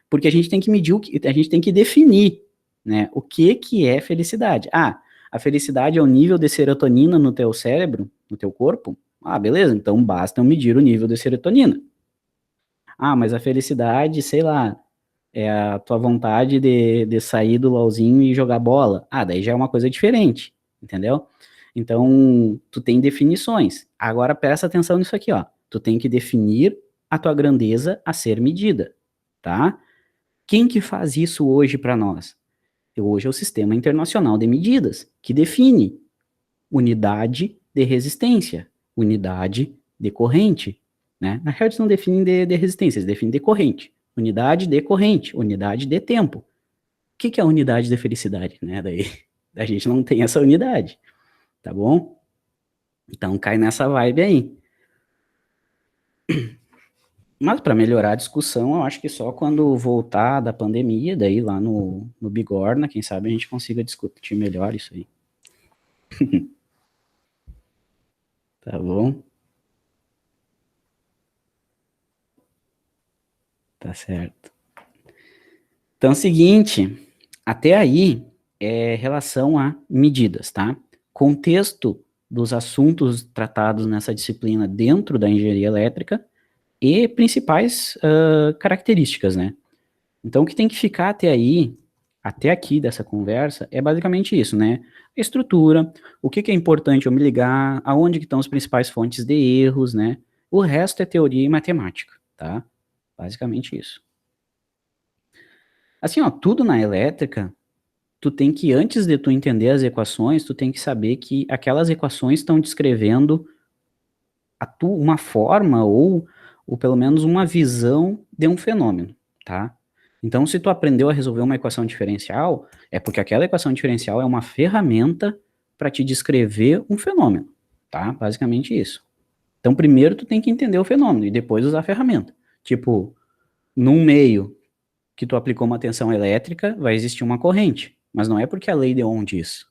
Porque a gente tem que medir a gente tem que definir, né, o que que é felicidade. Ah, a felicidade é o nível de serotonina no teu cérebro, no teu corpo? Ah, beleza, então basta eu medir o nível de serotonina. Ah, mas a felicidade, sei lá, é a tua vontade de sair do LOLzinho e jogar bola. Ah, daí já é uma coisa diferente, entendeu? Então, tu tem definições. Agora presta atenção nisso aqui, ó. Tu tem que definir a tua grandeza a ser medida, tá? Quem que faz isso hoje para nós? Hoje é o Sistema Internacional de Medidas, que define unidade de resistência, unidade de corrente, né? Na real, eles não definem de resistência, eles definem de corrente. Unidade de corrente, unidade de tempo. O que é a unidade de felicidade, né? Daí a gente não tem essa unidade, tá bom? Então cai nessa vibe aí. Mas para melhorar a discussão, eu acho que só quando voltar da pandemia, daí lá no Bigorna, quem sabe a gente consiga discutir melhor isso aí. Tá bom? Tá certo. Então é o seguinte, até aí é relação a medidas, tá? Contexto dos assuntos tratados nessa disciplina dentro da engenharia elétrica e principais características, né? Então, o que tem que ficar até aí, até aqui dessa conversa, é basicamente isso, né? A estrutura, o que que é importante eu me ligar, aonde que estão as principais fontes de erros, né? O resto é teoria e matemática, tá? Basicamente isso. Assim, ó, tudo na elétrica, tu tem que, antes de tu entender as equações, tu tem que saber que aquelas equações estão descrevendo uma forma ou pelo menos uma visão de um fenômeno, tá? Então, se tu aprendeu a resolver uma equação diferencial, é porque aquela equação diferencial é uma ferramenta para te descrever um fenômeno, tá? Basicamente isso. Então, primeiro tu tem que entender o fenômeno e depois usar a ferramenta. Tipo, num meio que tu aplicou uma tensão elétrica, vai existir uma corrente, mas não é porque a lei de Ohm diz.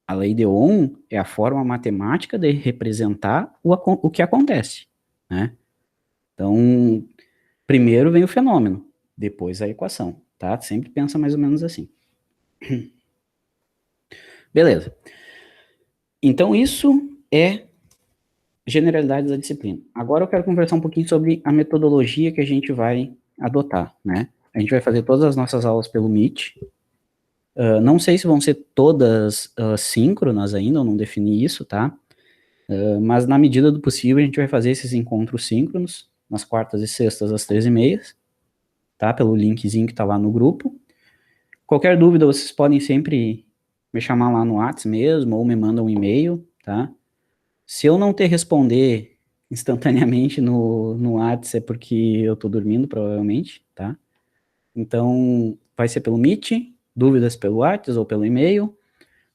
A lei de Ohm é a forma matemática de representar o que acontece, né? Então, primeiro vem o fenômeno, depois a equação, tá? Sempre pensa mais ou menos assim. Beleza. Então, isso é generalidades da disciplina. Agora eu quero conversar um pouquinho sobre a metodologia que a gente vai adotar, né? A gente vai fazer todas as nossas aulas pelo Meet. Não sei se vão ser todas síncronas ainda, eu não defini isso, tá? Mas na medida do possível a gente vai fazer esses encontros síncronos, nas quartas e sextas às 13h30, tá? Pelo linkzinho que tá lá no grupo. Qualquer dúvida, vocês podem sempre me chamar lá no WhatsApp mesmo, ou me mandam um e-mail, tá? Se eu não te responder instantaneamente no WhatsApp é porque eu tô dormindo, provavelmente, tá? Então, vai ser pelo Meet, dúvidas pelo WhatsApp ou pelo e-mail.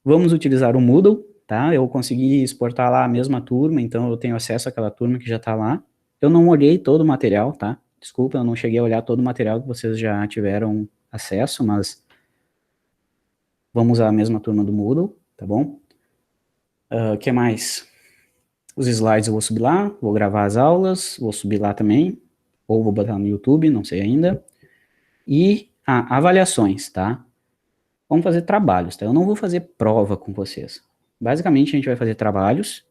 Vamos utilizar o Moodle, tá? Eu consegui exportar lá a mesma turma, então eu tenho acesso àquela turma que já tá lá. Eu não olhei todo o material, tá? Desculpa, eu não cheguei a olhar todo o material que vocês já tiveram acesso, mas vamos usar a mesma turma do Moodle, tá bom? O que mais? Os slides eu vou subir lá, vou gravar as aulas, vou subir lá também, ou vou botar no YouTube, não sei ainda. E avaliações, tá? Vamos fazer trabalhos, tá? Eu não vou fazer prova com vocês. Basicamente, a gente vai fazer trabalhos,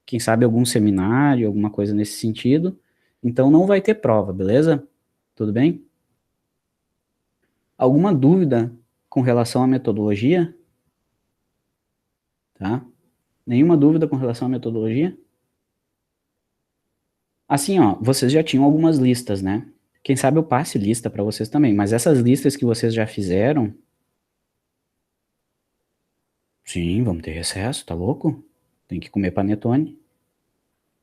quem sabe algum seminário, alguma coisa nesse sentido. Então, não vai ter prova, beleza? Tudo bem? Alguma dúvida com relação à metodologia? Tá? Nenhuma dúvida com relação à metodologia? Assim, ó, vocês já tinham algumas listas, né? Quem sabe eu passe lista para vocês também, mas essas listas que vocês já fizeram, sim, vamos ter recesso, tá louco? Tem que comer panetone.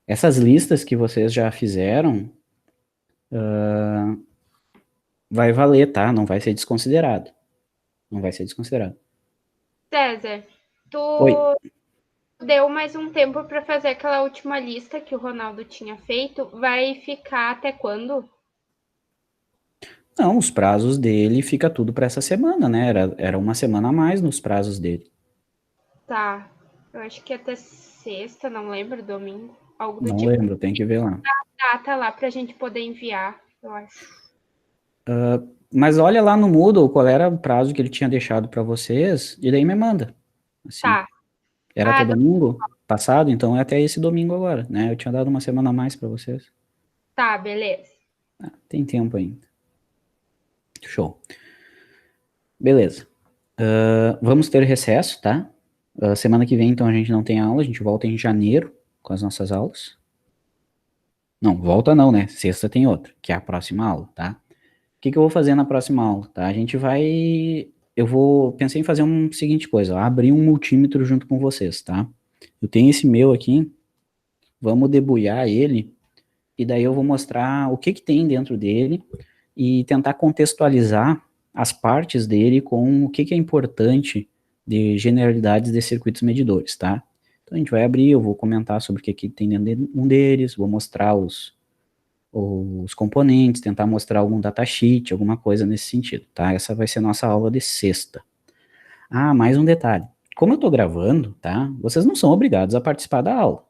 Essas listas que vocês já fizeram, vai valer, tá? Não vai ser desconsiderado. Não vai ser desconsiderado. César, Oi. tu deu mais um tempo para fazer aquela última lista que o Ronaldo tinha feito. Vai ficar até quando? Não, os prazos dele fica tudo para essa semana, né? Era uma semana a mais nos prazos dele. Tá. Eu acho que até sexta, não lembro, domingo. Algo do Não tipo. lembro, tem que ver lá. Data lá pra gente poder enviar, eu acho. Mas olha lá no Moodle qual era o prazo que ele tinha deixado para vocês, e daí me manda. Assim, Tá. era até domingo passado, então é até esse domingo agora, né? Eu tinha dado uma semana a mais para vocês. Tá, beleza. Tem tempo ainda. Show. Beleza. Vamos ter recesso, tá? Semana que vem, então, a gente não tem aula, a gente volta em janeiro com as nossas aulas. Não, volta não, né? Sexta tem outra, que é a próxima aula, tá? O que que eu vou fazer na próxima aula, tá? Pensei em fazer uma seguinte coisa, ó, abrir um multímetro junto com vocês, tá? Eu tenho esse meu aqui, vamos debulhar ele, e daí eu vou mostrar o que que tem dentro dele e tentar contextualizar as partes dele com o que que é importante de generalidades de circuitos medidores, tá? Então a gente vai abrir, eu vou comentar sobre o que que tem dentro de um deles, vou mostrar os componentes, tentar mostrar algum datasheet, alguma coisa nesse sentido, tá? Essa vai ser a nossa aula de sexta. Ah, mais um detalhe. Como eu estou gravando, tá? Vocês não são obrigados a participar da aula,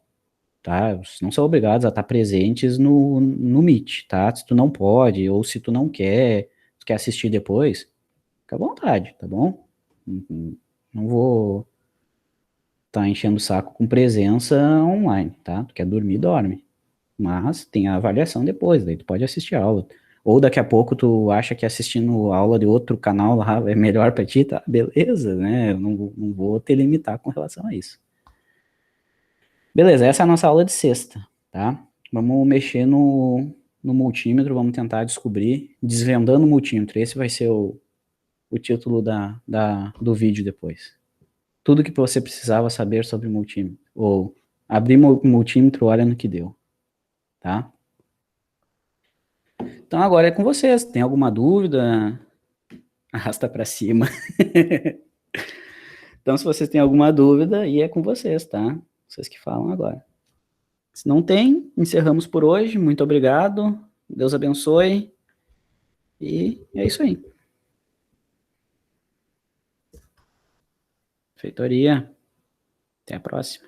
tá? Vocês não são obrigados a estar presentes no Meet, tá? Se tu não pode, ou se tu não quer, tu quer assistir depois, fica à vontade, tá bom? Não vou estar enchendo o saco com presença online, tá? Tu quer dormir, dorme. Mas tem a avaliação depois, daí tu pode assistir a aula. Ou daqui a pouco tu acha que assistindo a aula de outro canal lá é melhor pra ti, tá? Beleza, né? Eu não vou te limitar com relação a isso. Beleza, essa é a nossa aula de sexta, tá? Vamos mexer no multímetro, vamos tentar descobrir, desvendando o multímetro. Esse vai ser o título do vídeo depois. Tudo que você precisava saber sobre multímetro. Ou abrir multímetro, olha no que deu, tá? Então agora é com vocês. Tem alguma dúvida? Arrasta para cima. Então, se vocês têm alguma dúvida, aí é com vocês, tá? Vocês que falam agora. Se não tem, encerramos por hoje. Muito obrigado. Deus abençoe. E é isso aí. Feitoria. Até a próxima.